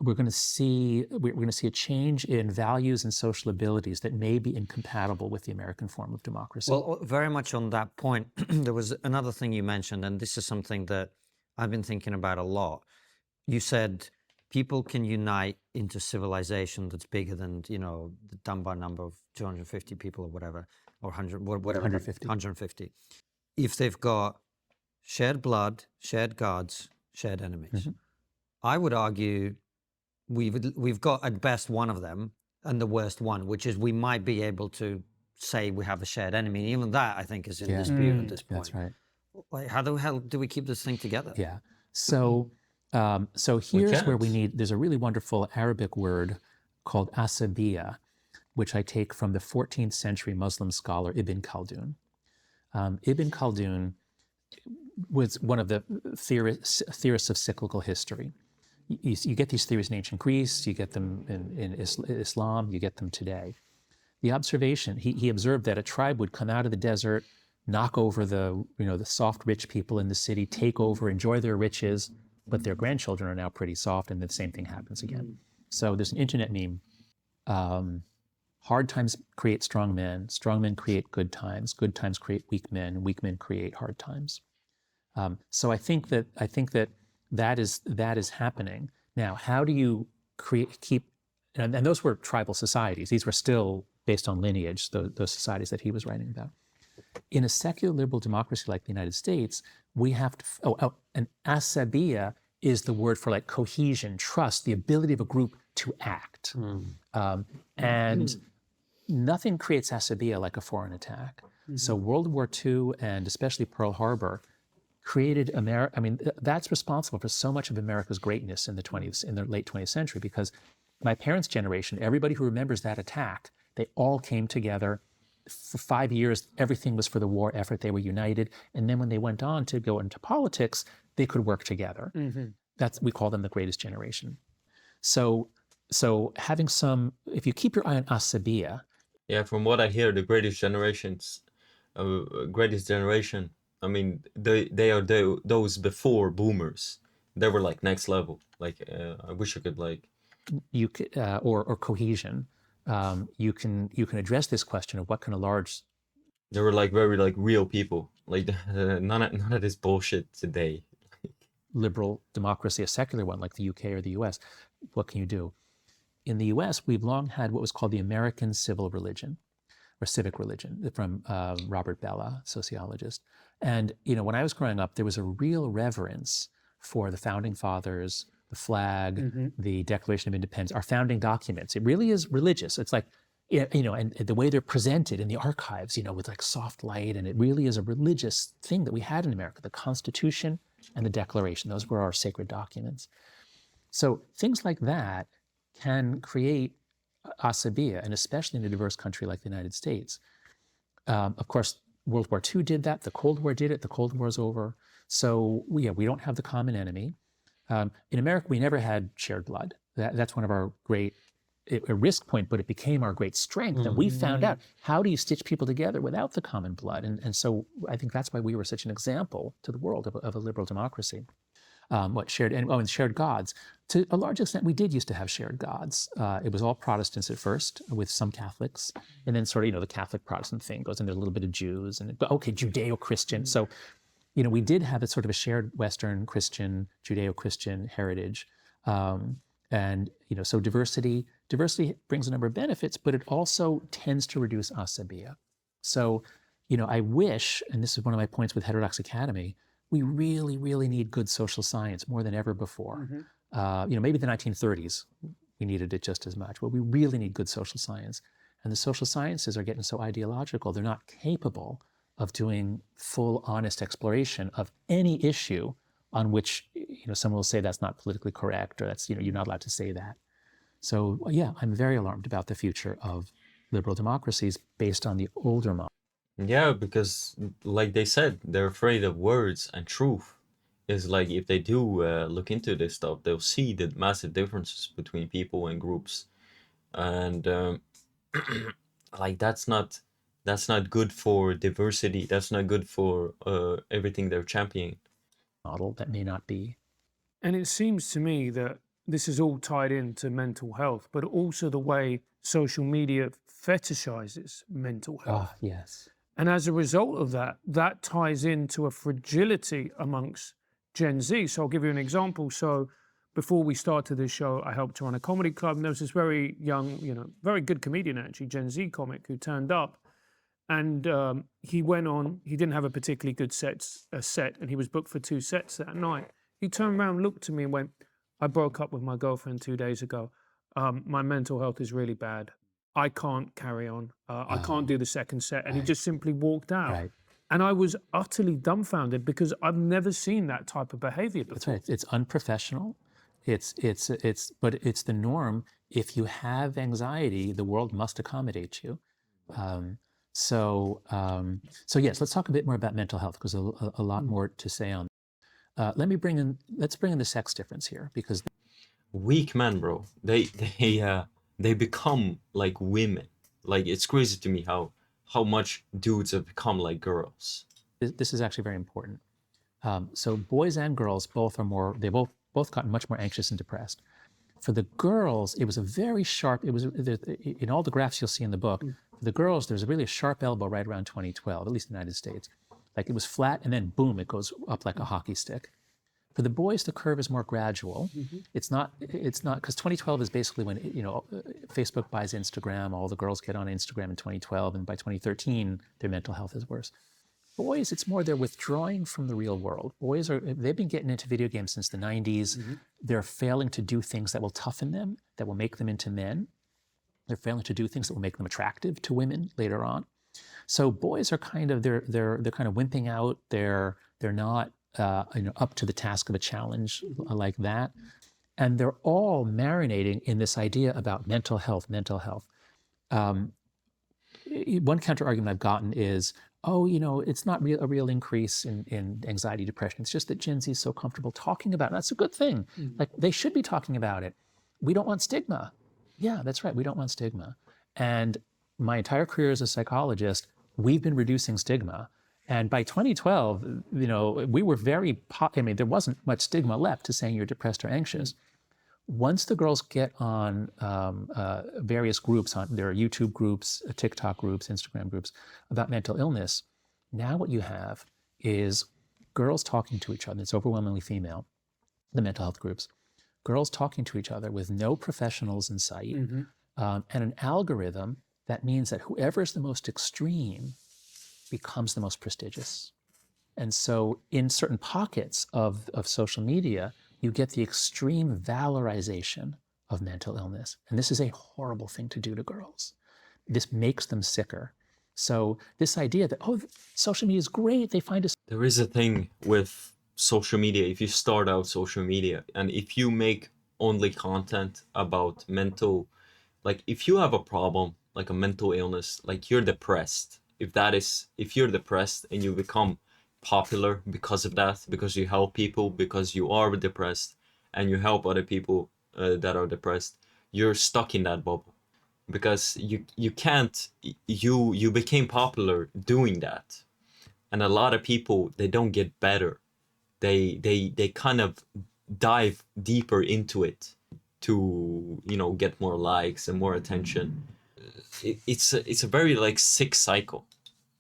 a change in values and social abilities that may be incompatible with the American form of democracy. Well, very much on that point, there was another thing you mentioned, and this is something that I've been thinking about a lot. You said people can unite into civilization that's bigger than, the Dunbar number of 250 people or whatever, or 100, whatever. 150. If they've got shared blood, shared gods, shared enemies. Mm-hmm. I would argue we've got at best one of them and the worst one, which is we might be able to say we have a shared enemy. Even that, I think, is in dispute at this point. That's right. Like, how the hell do we keep this thing together? Yeah. So here's where there's a really wonderful Arabic word called asabiya, which I take from the 14th century Muslim scholar Ibn Khaldun. Ibn Khaldun was one of the theorists of cyclical history. You get these theories in ancient Greece, you get them in Islam, you get them today. the observation, he observed that a tribe would come out of the desert, knock over the soft, rich people in the city, take over, enjoy their riches, but their grandchildren are now pretty soft, and the same thing happens again. So there's an internet meme. Hard times create strong men create good times create weak men create hard times. So I think that is happening. Now, how do you keep, and those were tribal societies. These were still based on lineage, those societies that he was writing about. In a secular liberal democracy like the United States, we have to, and asabiya is the word for like cohesion, trust, the ability of a group to act. And nothing creates asabiya like a foreign attack. So World War II and especially Pearl Harbor created America. I mean, that's responsible for so much of America's greatness in the late 20th century, because my parents' generation, everybody who remembers that attack, they all came together. For 5 years, everything was for the war effort. They were united. And then when they went on to go into politics, they could work together. We call them the greatest generation. So having if you keep your eye on asabiya. Yeah, from what I hear, the greatest generation, I mean, they are those before boomers. They were like next level. Like, I wish I could like... You could, or cohesion. You can address this question of what kind of large... They were like very like real people. Like none of this bullshit today. Liberal democracy, a secular one like the UK or the US. What can you do? In the US, we've long had what was called the American civil religion, or civic religion, from Robert Bellah, sociologist. And when I was growing up, there was a real reverence for the founding fathers, the flag, the Declaration of Independence, our founding documents. It really is religious. It's like, and the way they're presented in the archives, with like soft light, and it really is a religious thing that we had in America, the Constitution and the Declaration. Those were our sacred documents. So things like that can create asabiya, and especially in a diverse country like the United States. Of course, World War II did that. The Cold War did it. The Cold War is over. So we don't have the common enemy. In America, we never had shared blood. That's one of our great a risk point, but it became our great strength. And we found out, how do you stitch people together without the common blood? And so I think that's why we were such an example to the world of a liberal democracy. And shared gods. To a large extent, we did used to have shared gods. It was all Protestants at first, with some Catholics, and then sort of, the Catholic Protestant thing goes into a little bit of Jews, but Judeo-Christian. So, we did have a sort of a shared Western Christian, Judeo-Christian heritage. So diversity brings a number of benefits, but it also tends to reduce asabiya. So, I wish, and this is one of my points with Heterodox Academy, we really, really need good social science more than ever before. Maybe the 1930s, we needed it just as much, but we really need good social science. And the social sciences are getting so ideological, they're not capable of doing full, honest exploration of any issue on which, someone will say that's not politically correct, or that's, you're not allowed to say that. So yeah, I'm very alarmed about the future of liberal democracies based on the older model. Yeah, because like they said, they're afraid of words and truth. Is like, if they do look into this stuff, they'll see the massive differences between people and groups, and like that's not good for diversity. That's not good for everything they're championing. Model that may not be. And it seems to me that this is all tied into mental health, but also the way social media fetishizes mental health. Yes. And as a result of that, that ties into a fragility amongst Gen Z. So I'll give you an example. So before we started this show, I helped run a comedy club, and there was this very young, very good comedian actually, Gen Z comic, who turned up, and he went on. He didn't have a particularly good set, and he was booked for 2 sets that night. He turned around, looked at me, and went, "I broke up with my girlfriend 2 days ago. My mental health is really bad. I can't carry on. I can't do the second set." And he just simply walked out. Right. And I was utterly dumbfounded, because I've never seen that type of behavior before. That's right. It's unprofessional. But it's the norm. If you have anxiety, the world must accommodate you. So yes, let's talk a bit more about mental health, because a lot more to say on. Let's bring in the sex difference here, because Weak men, bro. They become like women. Like, it's crazy to me how much dudes have become like girls. This is actually very important. So boys and girls they both got much more anxious and depressed. For the girls, it was a very sharp, in all the graphs you'll see in the book, for the girls, there's really a sharp elbow right around 2012, at least in the United States. Like it was flat and then boom, it goes up like a hockey stick. For the boys, the curve is more gradual. It's not, because 2012 is basically when, Facebook buys Instagram, all the girls get on Instagram in 2012, and by 2013, their mental health is worse. Boys, it's more they're withdrawing from the real world. They've been getting into video games since the 90s. They're failing to do things that will toughen them, that will make them into men. They're failing to do things that will make them attractive to women later on. So boys are kind of, they're kind of wimping out. They're not up to the task of a challenge like that. And they're all marinating in this idea about mental health. One counter argument I've gotten is, it's not a real increase in anxiety, depression. It's just that Gen Z is so comfortable talking about it. That's a good thing. Like, they should be talking about it. We don't want stigma. Yeah, that's right. We don't want stigma. And my entire career as a psychologist, we've been reducing stigma. And by 2012, we were there wasn't much stigma left to saying you're depressed or anxious. Once the girls get on various groups, there are YouTube groups, TikTok groups, Instagram groups about mental illness, now what you have is girls talking to each other. It's overwhelmingly female, the mental health groups. Girls talking to each other with no professionals in sight, and an algorithm that means that whoever is the most extreme becomes the most prestigious. And so in certain pockets of social media, you get the extreme valorization of mental illness. And this is a horrible thing to do to girls. This makes them sicker. So this idea that, social media is great, they find us. There is a thing with social media. If you start out social media and if you make only content about like if you have a problem, like a mental illness, like you're depressed, if you're depressed and you become popular because of that, because you help people, because you are depressed and you help other people that are depressed, you're stuck in that bubble because you became popular doing that. And a lot of people, they don't get better. They kind of dive deeper into it to get more likes and more attention. It's a very like sick cycle.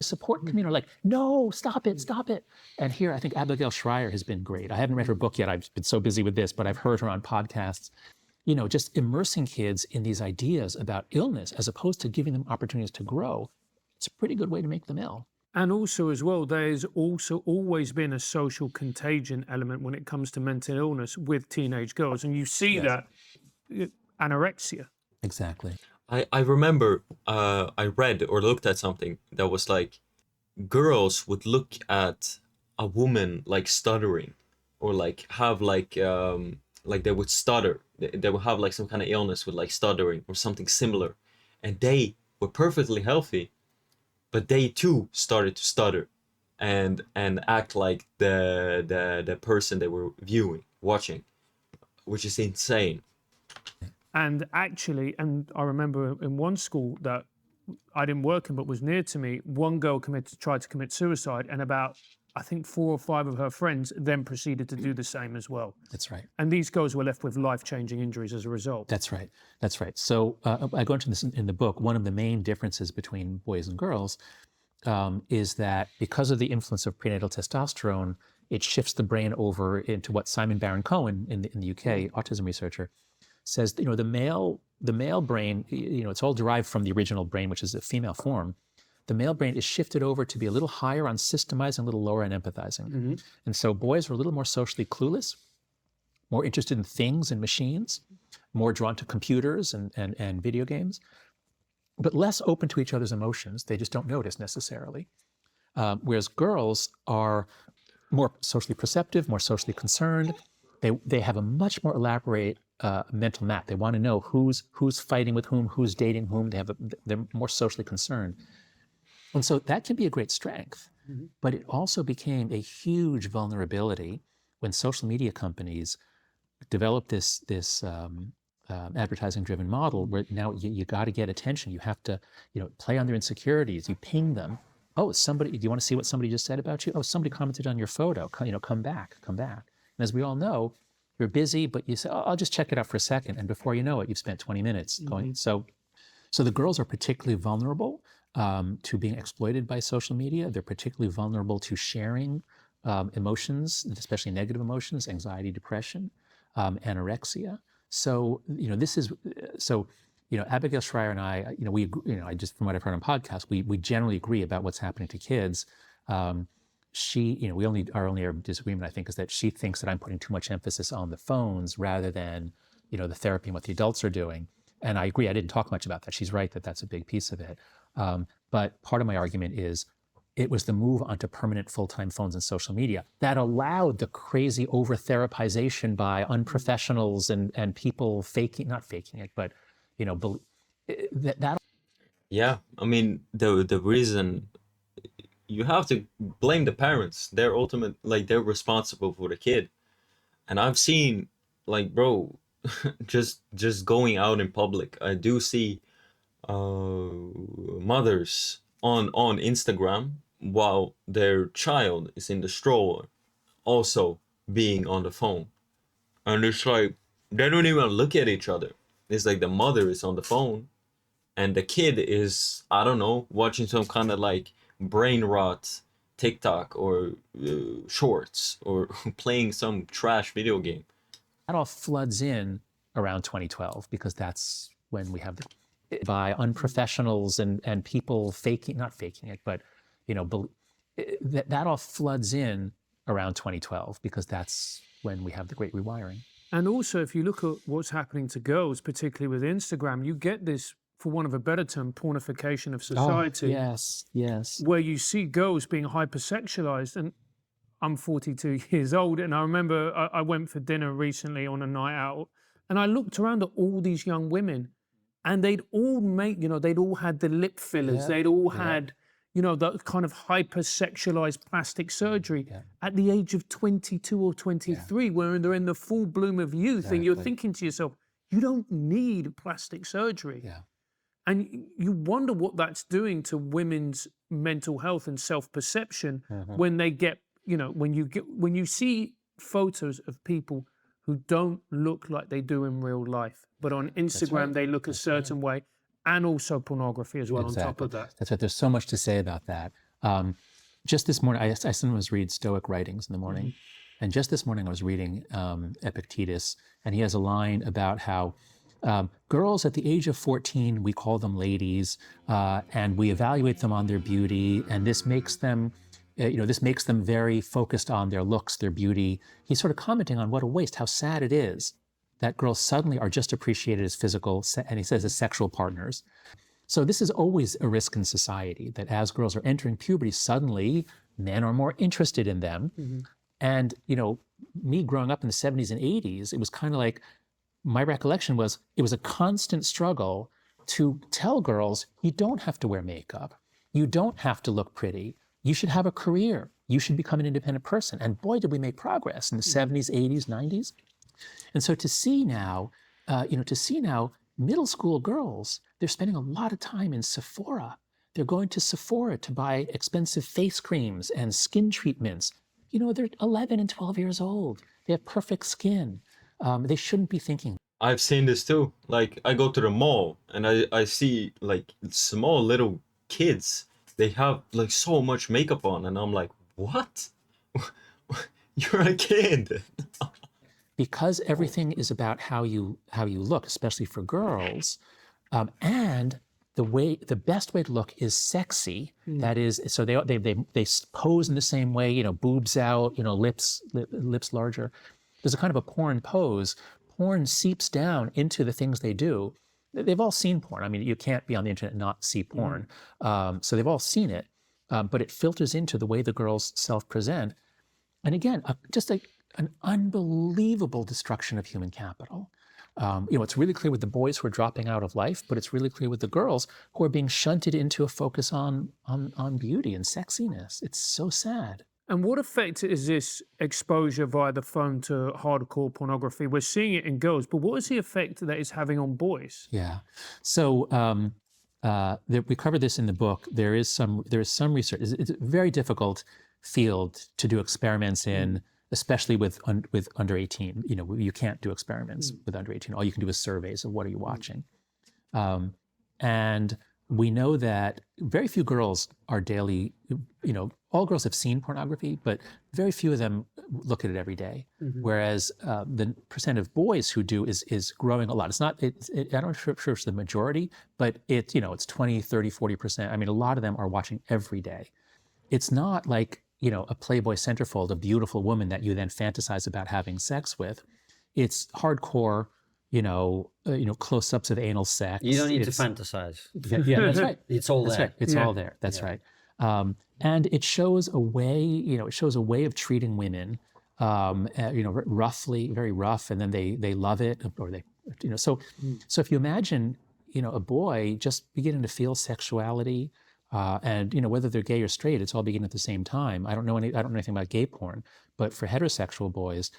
Support community are like, no, stop it. And here, I think Abigail Schreier has been great. I haven't read her book yet. I've been so busy with this, but I've heard her on podcasts, just immersing kids in these ideas about illness as opposed to giving them opportunities to grow. It's a pretty good way to make them ill. And also as well, there's also always been a social contagion element when it comes to mental illness with teenage girls. And you see that anorexia. Exactly. I remember I read or looked at something that was like girls would look at a woman like stuttering or like have like they would stutter. They would have like some kind of illness with like stuttering or something similar. And they were perfectly healthy, but they too started to stutter and act like the person they were watching, which is insane. And actually, and I remember in one school that I didn't work in but was near to me, one girl tried to commit suicide, and about, I think, 4 or 5 of her friends then proceeded to do the same as well. That's right. And these girls were left with life-changing injuries as a result. That's right. So I go into this in the book. One of the main differences between boys and girls is that because of the influence of prenatal testosterone, it shifts the brain over into what Simon Baron-Cohen in the UK, autism researcher, says, the male brain, it's all derived from the original brain, which is a female form. The male brain is shifted over to be a little higher on systemizing, a little lower on empathizing. And so boys are a little more socially clueless, more interested in things and machines, more drawn to computers and video games, but less open to each other's emotions. They just don't notice necessarily. Whereas girls are more socially perceptive, more socially concerned. They have a much more elaborate mental map. They want to know who's fighting with whom, who's dating whom. They're more socially concerned. And so that can be a great strength, but it also became a huge vulnerability when social media companies developed this advertising-driven model where now you got to get attention. You have to, play on their insecurities. You ping them. Oh, somebody, do you want to see what somebody just said about you? Oh, somebody commented on your photo. Come back. And as we all know, you're busy, but you say, oh, I'll just check it out for a second. And before you know it, you've spent 20 minutes going. So the girls are particularly vulnerable to being exploited by social media. They're particularly vulnerable to sharing emotions, especially negative emotions, anxiety, depression, anorexia. So, Abigail Schreier and I, we, I just, from what I've heard on podcasts, we generally agree about what's happening to kids. Our only disagreement, I think, is that she thinks that I'm putting too much emphasis on the phones rather than, the therapy and what the adults are doing. And I agree, I didn't talk much about that. She's right that that's a big piece of it. But part of my argument is it was the move onto permanent full-time phones and social media that allowed the crazy over-therapization by unprofessionals and people not faking it, but, that. Yeah, I mean, the reason you have to blame the parents. They're they're responsible for the kid. And I've seen, bro, just going out in public, I do see mothers on Instagram while their child is in the stroller also being on the phone, and it's like they don't even look at each other. It's like the mother is on the phone and the kid is, I don't know, watching some kind of brain rot TikTok or shorts or playing some trash video game. That all floods in around 2012 because that's when we have by unprofessionals and people not faking it, but that all floods in around 2012 because that's when we have the great rewiring. And also, if you look at what's happening to girls, particularly with Instagram, you get this, for want of a better term, pornification of society. Oh, yes. Where you see girls being hypersexualized. And I'm 42 years old, and I remember I went for dinner recently on a night out, and I looked around at all these young women, and they'd all they'd all had the lip fillers, they'd all had, the kind of hypersexualized plastic surgery at the age of 22 or 23, where they're in the full bloom of youth, and you're thinking to yourself, you don't need plastic surgery. Yeah. And you wonder what that's doing to women's mental health and self-perception when they get, when you see photos of people who don't look like they do in real life, but on Instagram they look a certain way, and also pornography as well on top of that. That's right. There's so much to say about that. Just this morning, I sometimes read Stoic writings in the morning, and just this morning I was reading Epictetus, and he has a line about how girls at the age of 14, we call them ladies, and we evaluate them on their beauty, and this makes them very focused on their looks, their beauty. He's sort of commenting on what a waste, how sad it is that girls suddenly are just appreciated as physical, and he says as sexual partners. So this is always a risk in society, that as girls are entering puberty, suddenly men are more interested in them. And, me growing up in the 70s and 80s, it was kind of like, my recollection was, it was a constant struggle to tell girls, you don't have to wear makeup. You don't have to look pretty. You should have a career. You should become an independent person. And boy, did we make progress in the 70s, 80s, 90s. And so to see now, middle school girls, they're spending a lot of time in Sephora. They're going to Sephora to buy expensive face creams and skin treatments. They're 11 and 12 years old. They have perfect skin. They shouldn't be thinking. I've seen this too. I go to the mall and I see small little kids. They have so much makeup on, and I'm like, what? You're a kid. Because everything is about how you look, especially for girls, and the best way to look is sexy. That is, so they pose in the same way, boobs out, lips larger. There's a kind of a porn pose. Porn seeps down into the things they do. They've all seen porn. I mean, you can't be on the internet and not see porn. So they've all seen it, but it filters into the way the girls self-present. And again, just an unbelievable destruction of human capital. It's really clear with the boys who are dropping out of life, but it's really clear with the girls who are being shunted into a focus on beauty and sexiness. It's so sad. And what effect is this exposure via the phone to hardcore pornography? We're seeing it in girls, but what is the effect that it's having on boys? Yeah. So we cover this in the book. There is some research. It's a very difficult field to do experiments in, especially with under 18. You know, you can't do experiments with under 18. All you can do is surveys of what are you watching. And we know that very few girls are daily, you know, all girls have seen pornography, but very few of them look at it every day. Whereas the percent of boys who do is growing a lot. It's not, I'm not sure it's the majority, but it's 20, 30, 40%. I mean, a lot of them are watching every day. It's not like, you know, a Playboy centerfold, a beautiful woman that you then fantasize about having sex with. It's hardcore, close-ups of anal sex. You don't need to fantasize. Yeah, that's right. It's all there. Right. It's all there. That's right. And it shows a way, of treating women, roughly, very rough, and then they love it, or they, so if you imagine, a boy just beginning to feel sexuality, and whether they're gay or straight, it's all beginning at the same time. I don't know anything about gay porn, but for heterosexual boys,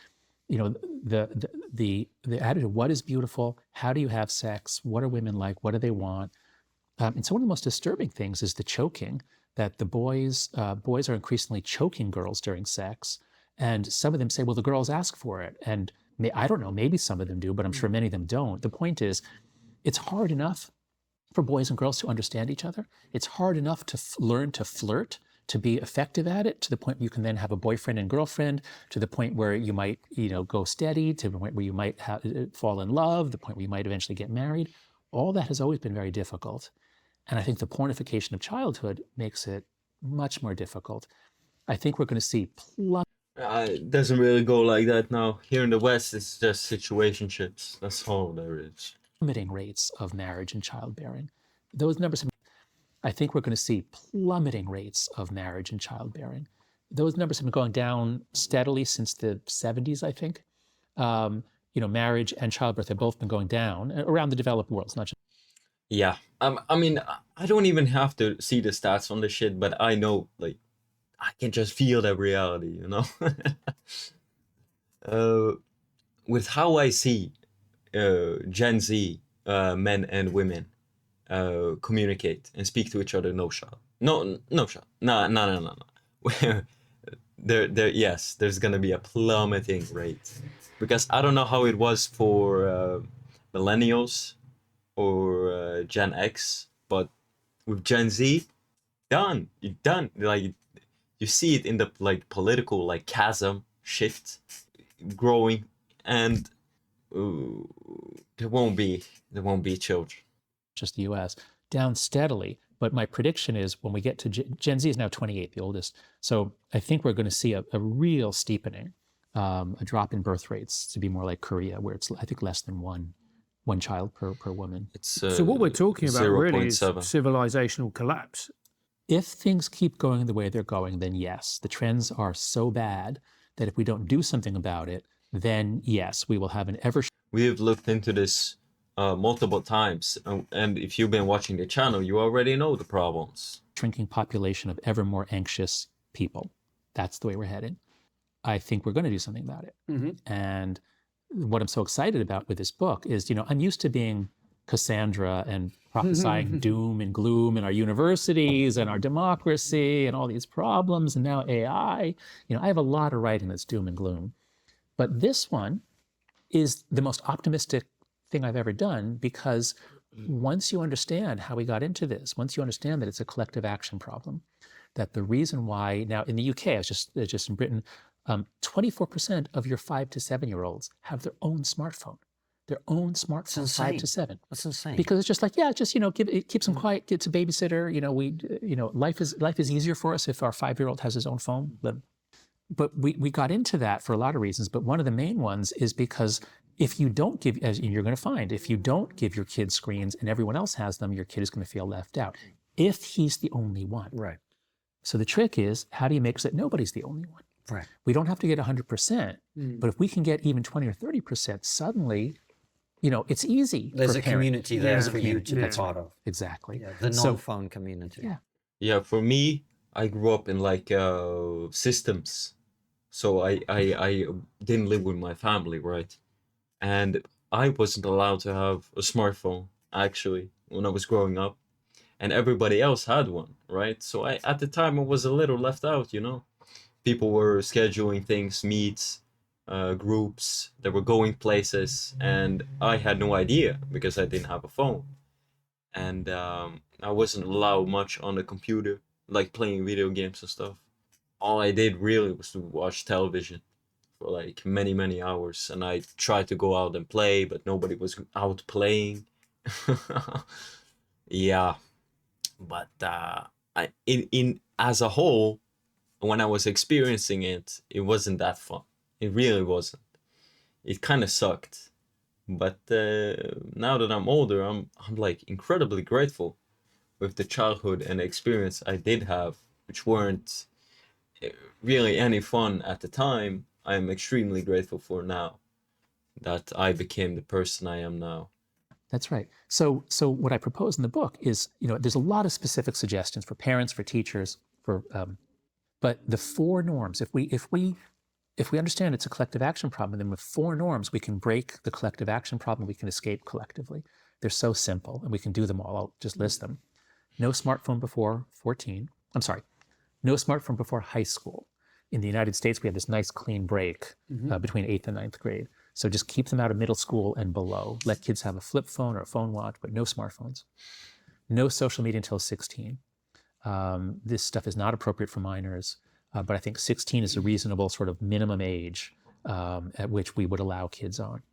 the attitude, what is beautiful? How do you have sex? What are women like? What do they want? And so one of the most disturbing things is the choking, that the boys are increasingly choking girls during sex. And some of them say, well, the girls ask for it. And I don't know, maybe some of them do, but I'm sure many of them don't. The point is, it's hard enough for boys and girls to understand each other. It's hard enough to learn to flirt, to be effective at it, to the point where you can then have a boyfriend and girlfriend, to the point where you might, go steady, to the point where you might fall in love, the point where you might eventually get married. All that has always been very difficult. And I think the pornification of childhood makes it much more difficult. I think we're going to see it doesn't really go like that now. Here in the West, it's just situationships. That's all there is. Plummeting rates of marriage and childbearing. Those numbers have, I think we're going to see plummeting rates of marriage and childbearing. Those numbers have been going down steadily since the 70s, I think. Marriage and childbirth have both been going down around the developed world. It's not just. Yeah. I mean, I don't even have to see the stats on this shit, but I know, like, I can just feel that reality, with how I see Gen Z men and women communicate and speak to each other, no shot. No shot. No. Yes, there's gonna be a plummeting rate, because I don't know how it was for millennials or Gen X, but with Gen Z, you're done. Like, you see it in the political chasm shift growing, and there won't be children. Just the U.S. down steadily. But my prediction is when we get to Gen Z is now 28, the oldest. So I think we're going to see a real steepening, a drop in birth rates to be more like Korea, where it's, I think, less than one child per woman. So what we're talking about really is civilizational collapse. If things keep going the way they're going, then yes, the trends are so bad that if we don't do something about it, then yes, we will have an We have looked into this multiple times, and if you've been watching the channel, you already know the problems. Shrinking population of ever more anxious people. That's the way we're headed. I think we're going to do something about it. And what I'm so excited about with this book is, I'm used to being Cassandra and prophesying doom and gloom in our universities and our democracy and all these problems, and now AI. I have a lot of writing that's doom and gloom. But this one is the most optimistic thing I've ever done, because once you understand how we got into this, once you understand that it's a collective action problem, that the reason why now in the UK, I was just in Britain, 24% of your 5 to 7-year-olds have their own smartphone. Their own smartphone, 5 to 7. That's insane. Because it's just it keeps them quiet, gets a babysitter. Life is easier for us if our 5-year-old has his own phone. But we got into that for a lot of reasons. But one of the main ones is because if you don't give, as you're going to find, if you don't give your kid screens and everyone else has them, your kid is going to feel left out. If he's the only one. Right. So the trick is, how do you make it that nobody's the only one? Right. We don't have to get 100%, but if we can get even 20 or 30%, suddenly, it's easy. There's a community there for you to be part of. Exactly. Yeah, the non-phone community. Yeah. Yeah, for me, I grew up in like systems, so I didn't live with my family, right? And I wasn't allowed to have a smartphone actually when I was growing up, and everybody else had one, right? So I at the time I was a little left out, you know. People were scheduling things, meets, groups, they were going places, and I had no idea because I didn't have a phone. And I wasn't allowed much on the computer, like playing video games and stuff. All I did really was to watch television for like many, many hours, and I tried to go out and play, but nobody was out playing. Yeah, but in as a whole, when I was experiencing it, it wasn't that fun. It really wasn't. It kind of sucked. But now that I'm older, I'm like incredibly grateful with the childhood and the experience I did have, which weren't uh, really any fun at the time. I am extremely grateful for now that I became the person I am now. That's right. So what I propose in the book is, there's a lot of specific suggestions for parents, for teachers, but the four norms. If we understand it's a collective action problem, then with four norms we can break the collective action problem. We can escape collectively. They're so simple, and we can do them all. I'll just list them. No smartphone before 14. I'm sorry. No smartphone before high school. In the United States, we have this nice clean break between 8th and 9th grade. So just keep them out of middle school and below. Let kids have a flip phone or a phone watch, but no smartphones. No social media until 16. This stuff is not appropriate for minors, but I think 16 is a reasonable sort of minimum age at which we would allow kids on.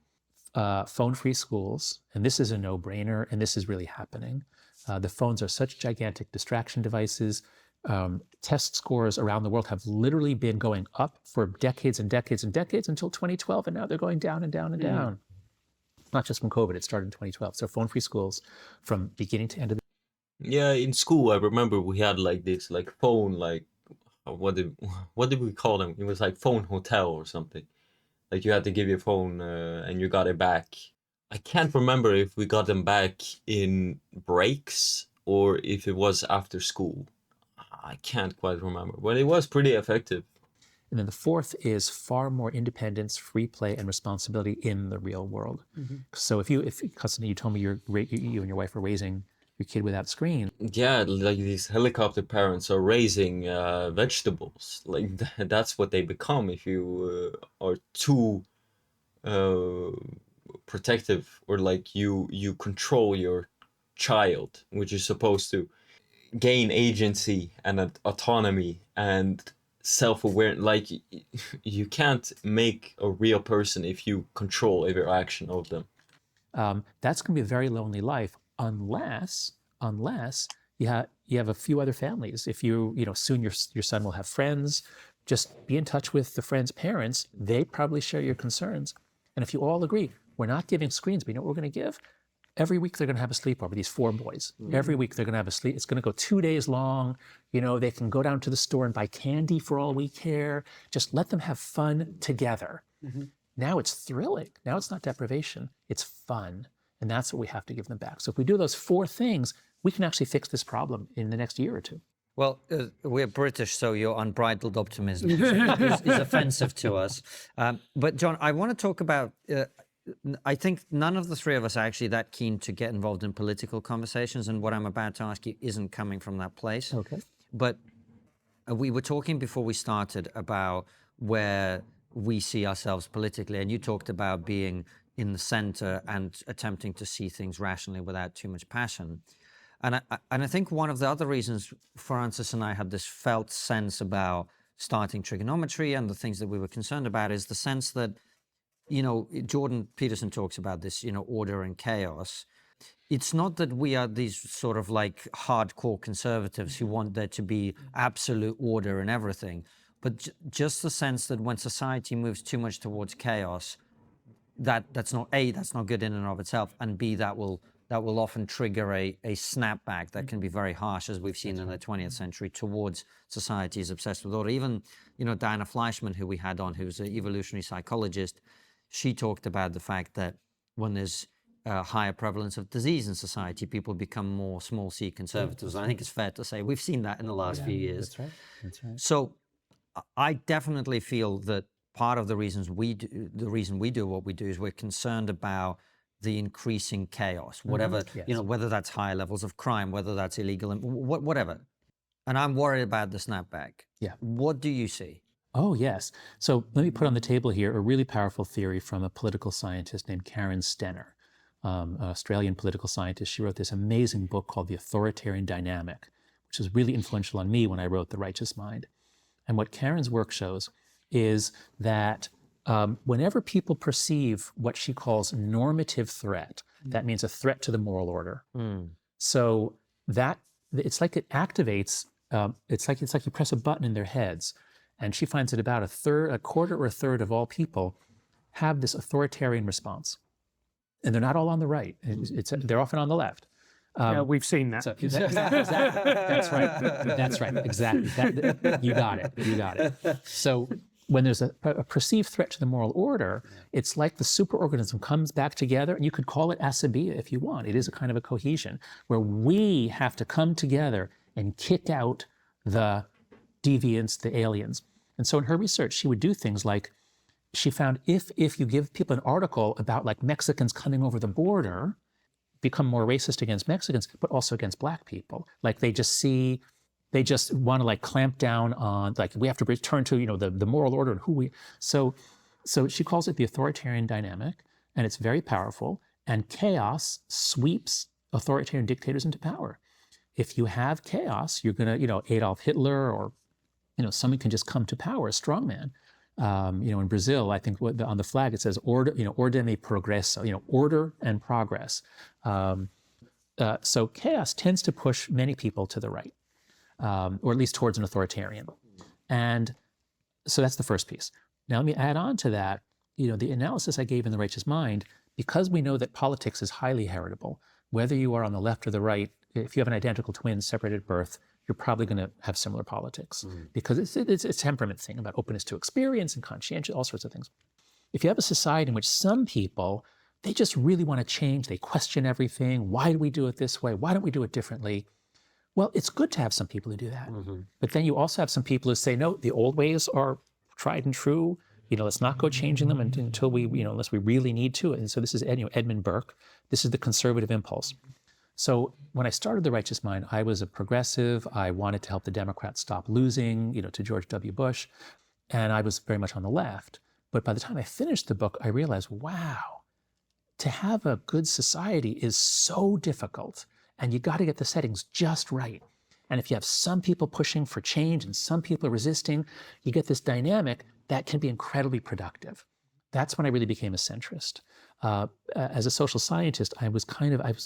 Phone-free schools, and this is a no-brainer, and this is really happening. The phones are such gigantic distraction devices. Test scores around the world have literally been going up for decades and decades and decades until 2012, and now they're going down and down and down. Not just from COVID, it started in 2012. So phone-free schools from beginning to end of the Yeah, in school I remember we had like this like phone like what did we call them? It was like phone hotel or something. Like you had to give your phone and you got it back. I can't remember if we got them back in breaks or if it was after school. I can't quite remember, but it was pretty effective. And then the fourth is far more independence, free play, and responsibility in the real world. So if Constantine, you told me you and your wife are raising your kid without screen. Yeah, like these helicopter parents are raising vegetables. Like that's what they become if you are too uh, protective or like you control your child, which is supposed to gain agency and autonomy and self-awareness. Like you can't make a real person if you control every action of them. That's going to be a very lonely life unless you have a few other families. If soon your son will have friends, just be in touch with the friends' parents. They probably share your concerns. And if you all agree, we're not giving screens, but you know what we're going to give? Every week they're going to have a sleepover, these four boys. Every week they're going to have a sleep. It's going to go 2 days long. They can go down to the store and buy candy for all we care. Just let them have fun together. Now it's thrilling. Now it's not deprivation. It's fun. And that's what we have to give them back. So if we do those four things, we can actually fix this problem in the next year or two. Well, we're British, so your unbridled optimism is offensive to us. But John, I want to talk about, I think none of the three of us are actually that keen to get involved in political conversations. And what I'm about to ask you isn't coming from that place. Okay. But we were talking before we started about where we see ourselves politically. And you talked about being in the center and attempting to see things rationally without too much passion. And I think one of the other reasons Francis and I had this felt sense about starting trigonometry and the things that we were concerned about is the sense that, Jordan Peterson talks about this, order and chaos. It's not that we are these sort of like hardcore conservatives who want there to be absolute order in everything, but just the sense that when society moves too much towards chaos, that's not good in and of itself, and B, that will often trigger a snapback that can be very harsh, as we've seen in the 20th century, towards societies obsessed with order. Even, Diana Fleischman, who we had on, who's an evolutionary psychologist, she talked about the fact that when there's a higher prevalence of disease in society. People become more small c conservatives. I think it's fair to say we've seen that in the last few years. That's right. That's right. So I definitely feel that part of the reason we do what we do is we're concerned about the increasing chaos, whatever, Yes. whether that's higher levels of crime, whether that's illegal, whatever. And I'm worried about the snapback. Yeah. What do you see? Oh, yes. So let me put on the table here a really powerful theory from a political scientist named Karen Stenner, an Australian political scientist. She wrote this amazing book called The Authoritarian Dynamic, which was really influential on me when I wrote The Righteous Mind. And what Karen's work shows is that whenever people perceive what she calls normative threat, that means a threat to the moral order. So that it's like it activates. It's like you press a button in their heads, and she finds that about a quarter or a third of all people have this authoritarian response, and they're not all on the right. They're often on the left. Yeah, we've seen that. So that's right. That's right. Exactly. You got it. You got it. So when there's a perceived threat to the moral order, it's like the superorganism comes back together, and you could call it asabiya if you want. It is a kind of a cohesion where we have to come together and kick out the deviants, the aliens. And so in her research, she would do things like, she found if you give people an article about like Mexicans coming over the border, become more racist against Mexicans, but also against Black people. Like they just want to like clamp down on, like we have to return to, the moral order and who we, so she calls it the authoritarian dynamic, and it's very powerful, and chaos sweeps authoritarian dictators into power. If you have chaos, you're going to, Adolf Hitler or, someone can just come to power, a strongman. In Brazil, I think on the flag it says ordem e progresso, order and progress. So chaos tends to push many people to the right, or at least towards an authoritarian. And so that's the first piece. Now let me add on to that, the analysis I gave in The Righteous Mind, because we know that politics is highly heritable, whether you are on the left or the right, if you have an identical twin separated at birth, you're probably going to have similar politics, because it's a temperament thing about openness to experience and conscientious, all sorts of things. If you have a society in which some people, they just really want to change, they question everything, why do we do it this way, why don't we do it differently? Well, it's good to have some people who do that. But then you also have some people who say, no, the old ways are tried and true, let's not go changing them until we, unless we really need to. And so this is Edmund Burke, this is the conservative impulse. So when I started The Righteous Mind, I was a progressive. I wanted to help the Democrats stop losing, to George W. Bush, and I was very much on the left. But by the time I finished the book, I realized, wow, to have a good society is so difficult, and you got to get the settings just right. And if you have some people pushing for change and some people resisting, you get this dynamic that can be incredibly productive. That's when I really became a centrist. As a social scientist, I was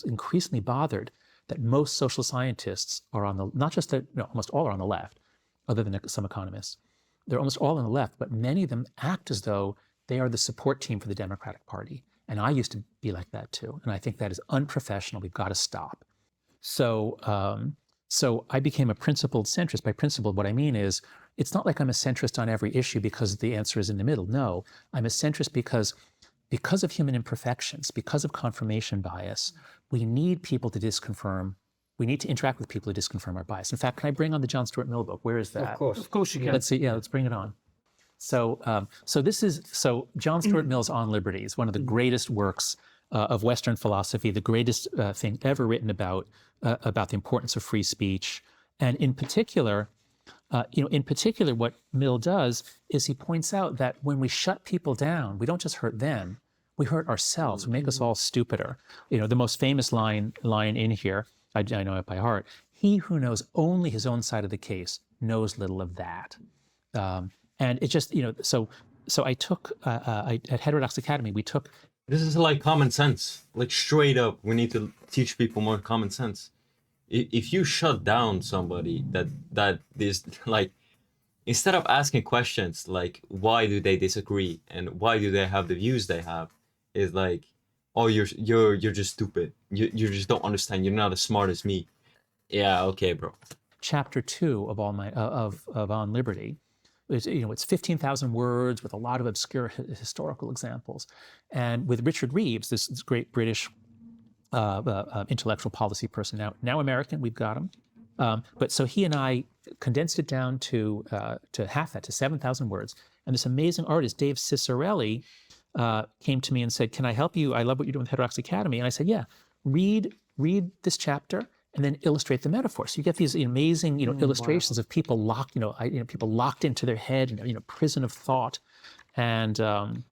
increasingly bothered that most social scientists are almost all are on the left, other than some economists. They're almost all on the left, but many of them act as though they are the support team for the Democratic Party. And I used to be like that too. And I think that is unprofessional. We've got to stop. So I became a principled centrist. By principled, what I mean is, it's not like I'm a centrist on every issue because the answer is in the middle. No, I'm a centrist because of human imperfections, because of confirmation bias, we need people to disconfirm. We need to interact with people to disconfirm our bias. In fact, can I bring on the John Stuart Mill book? Where is that? Of course you can. Let's see. Yeah, let's bring it on. So John Stuart Mill's On Liberty is one of the greatest works of Western philosophy, the greatest thing ever written about the importance of free speech, and in particular, what Mill does is he points out that when we shut people down, we don't just hurt them, we hurt ourselves. We make us all stupider. The most famous line in here, I know it by heart. He who knows only his own side of the case knows little of that. And it just, so I took, at Heterodox Academy, we took. This is like common sense. Like straight up, we need to teach people more common sense. If you shut down somebody that is like, instead of asking questions like why do they disagree and why do they have the views they have, is like, oh, you're just stupid. You just don't understand. You're not as smart as me. Yeah, okay, bro. Chapter 2 of of On Liberty, it's 15,000 words with a lot of obscure historical examples, and with Richard Reeves, this great British intellectual policy person, now American, we've got him. But so he and I condensed it down to half that, to 7,000 words. And this amazing artist, Dave Cicerelli, came to me and said, "Can I help you? I love what you're doing with Heterodox Academy." And I said, "Yeah, read this chapter and then illustrate the metaphor." So you get these amazing, illustrations of people locked, people locked into their head, prison of thought. And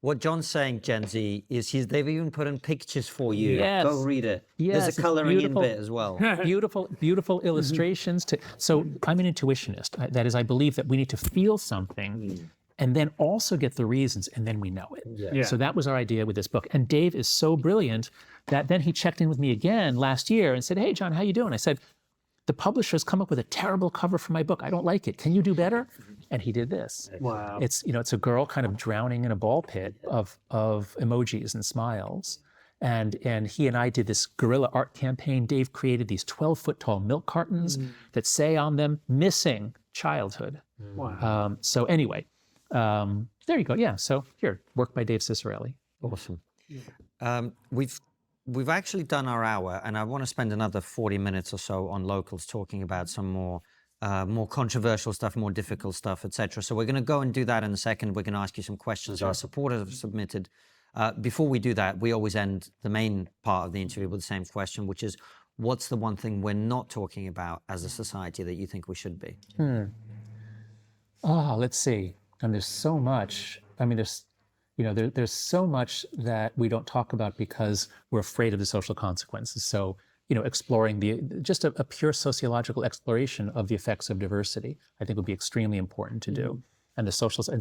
what John's saying, Gen Z, is they've even put in pictures for you. Yes. Go read it. Yes, There's a coloring in bit as well. beautiful illustrations. So I'm an intuitionist. That is, I believe that we need to feel something and then also get the reasons, and then we know it. Yeah. So that was our idea with this book. And Dave is so brilliant that then he checked in with me again last year and said, "Hey, John, how you doing?" I said, "The publisher's come up with a terrible cover for my book. I don't like it. Can you do better?" And he did this. Wow. It's a girl kind of drowning in a ball pit of emojis and smiles. And he and I did this guerrilla art campaign. Dave created these 12-foot tall milk cartons that say on them, "Missing childhood." Wow. So anyway, there you go. Yeah. So here, work by Dave Cicerelli. Awesome. We've actually done our hour, and I want to spend another 40 minutes or so on locals, talking about some more controversial stuff, more difficult stuff, etc. So we're going to go and do that in a second. We're going to ask you some questions our supporters have submitted. Before we do that, we always end the main part of the interview with the same question, which is, what's the one thing we're not talking about as a society that you think we should be? Let's see. And there's so much. I mean, there's so much that we don't talk about because we're afraid of the social consequences. So, exploring just a pure sociological exploration of the effects of diversity, I think would be extremely important to do. And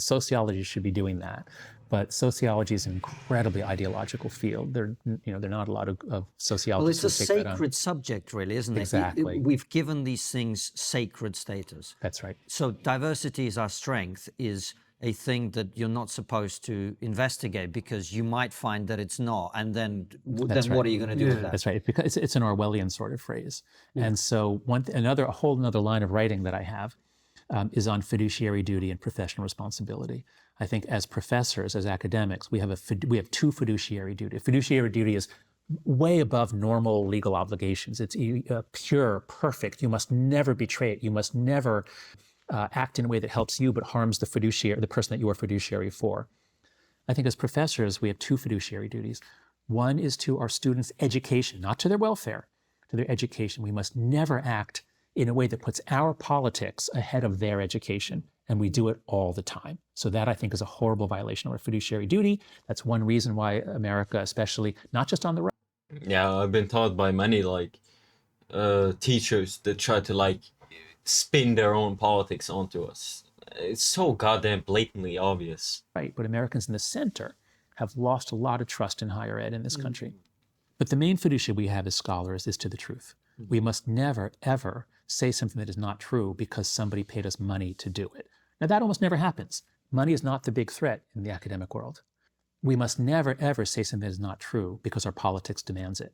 sociology should be doing that. But sociology is an incredibly ideological field. There are not a lot of sociologists. Well, it's a sacred subject, really, isn't it? Exactly. We've given these things sacred status. That's right. So diversity is our strength is a thing that you're not supposed to investigate because you might find that it's not, and then Right. What are you going to do with that? That's right. Because it's an Orwellian sort of phrase. And so a whole another line of writing that I have is on fiduciary duty and professional responsibility. I think as professors, as academics, we have two fiduciary duty. Fiduciary duty is way above normal legal obligations. It's pure, perfect. You must never betray it. You must never act in a way that helps you but harms the person that you are fiduciary for. I think as professors, we have two fiduciary duties. One is to our students' education, not to their welfare, to their education. We must never act in a way that puts our politics ahead of their education, and we do it all the time. So that, I think, is a horrible violation of our fiduciary duty. That's one reason why America, especially, not just on the right. Yeah, I've been taught by many teachers that try to spin their own politics onto us. It's so goddamn blatantly obvious. Right, but Americans in the center have lost a lot of trust in higher ed in this country. But the main fiduciary we have as scholars is to the truth. We must never, ever say something that is not true because somebody paid us money to do it. Now, that almost never happens. Money is not the big threat in the academic world. We must never, ever say something that is not true because our politics demands it.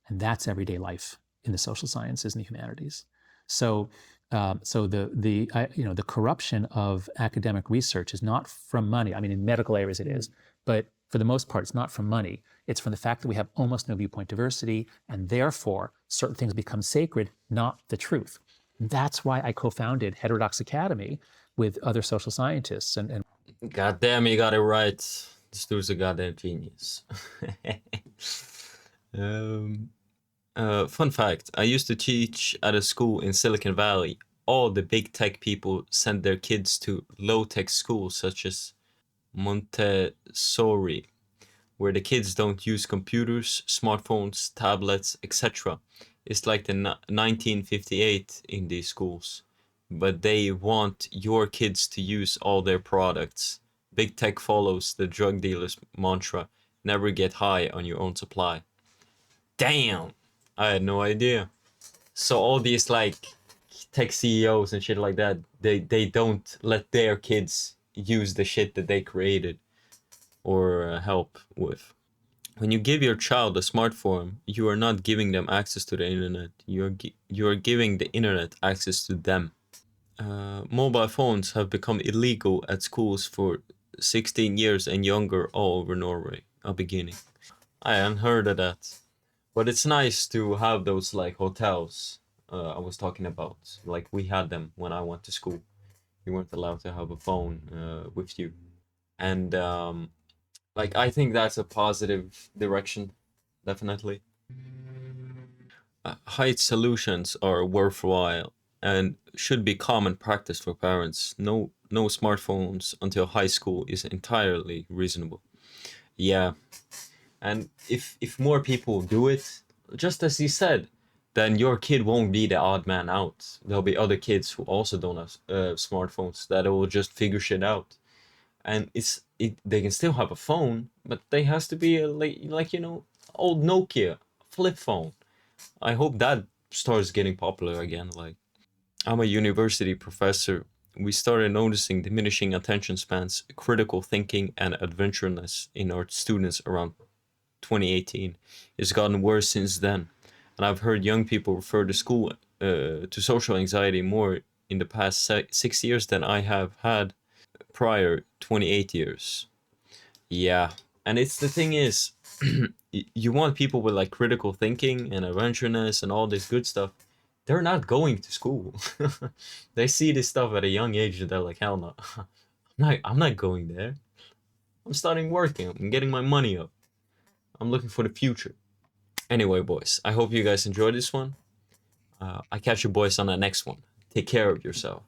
And that's everyday life in the social sciences and the humanities. So the corruption of academic research is not from money. I mean, in medical areas it is, but for the most part, it's not from money. It's from the fact that we have almost no viewpoint diversity, and therefore certain things become sacred, not the truth. That's why I co-founded Heterodox Academy with other social scientists. And God damn, you got it right. This dude's a goddamn genius. Fun fact, I used to teach at a school in Silicon Valley. All the big tech people send their kids to low-tech schools such as Montessori, where the kids don't use computers, smartphones, tablets, etc. It's like the 1958 in these schools. But they want your kids to use all their products. Big tech follows the drug dealer's mantra, never get high on your own supply. Damn! I had no idea. So all these tech CEOs and shit like that, they don't let their kids use the shit that they created or help with. When you give your child a smartphone, you are not giving them access to the internet. You are giving the internet access to them. Mobile phones have become illegal at schools for 16 years and younger all over Norway. A beginning. I hadn't heard of that. But it's nice to have those like hotels I was talking about. Like we had them when I went to school. You weren't allowed to have a phone with you, and like I think that's a positive direction, definitely. Height solutions are worthwhile and should be common practice for parents. No smartphones until high school is entirely reasonable. Yeah, and if more people do it, just as you said, then your kid won't be the odd man out. There'll be other kids who also don't have smartphones that will just figure shit out. And they can still have a phone, but they has to be a, like old Nokia flip phone. I hope that starts getting popular again. Like, I'm a university professor. We started noticing diminishing attention spans, critical thinking, and adventureness in our students around 2018. It's gotten worse since then, and I've heard young people refer to school to social anxiety more in the past 6 years than I have had prior 28 years. Yeah, and it's the thing is, you want people with like critical thinking and adventureness and all this good stuff. They're not going to school. They see this stuff at a young age and they're like, hell no, I'm not going there. I'm starting working. I'm getting my money up. I'm looking for the future. Anyway, boys, I hope you guys enjoyed this one. I catch you boys on the next one. Take care of yourself.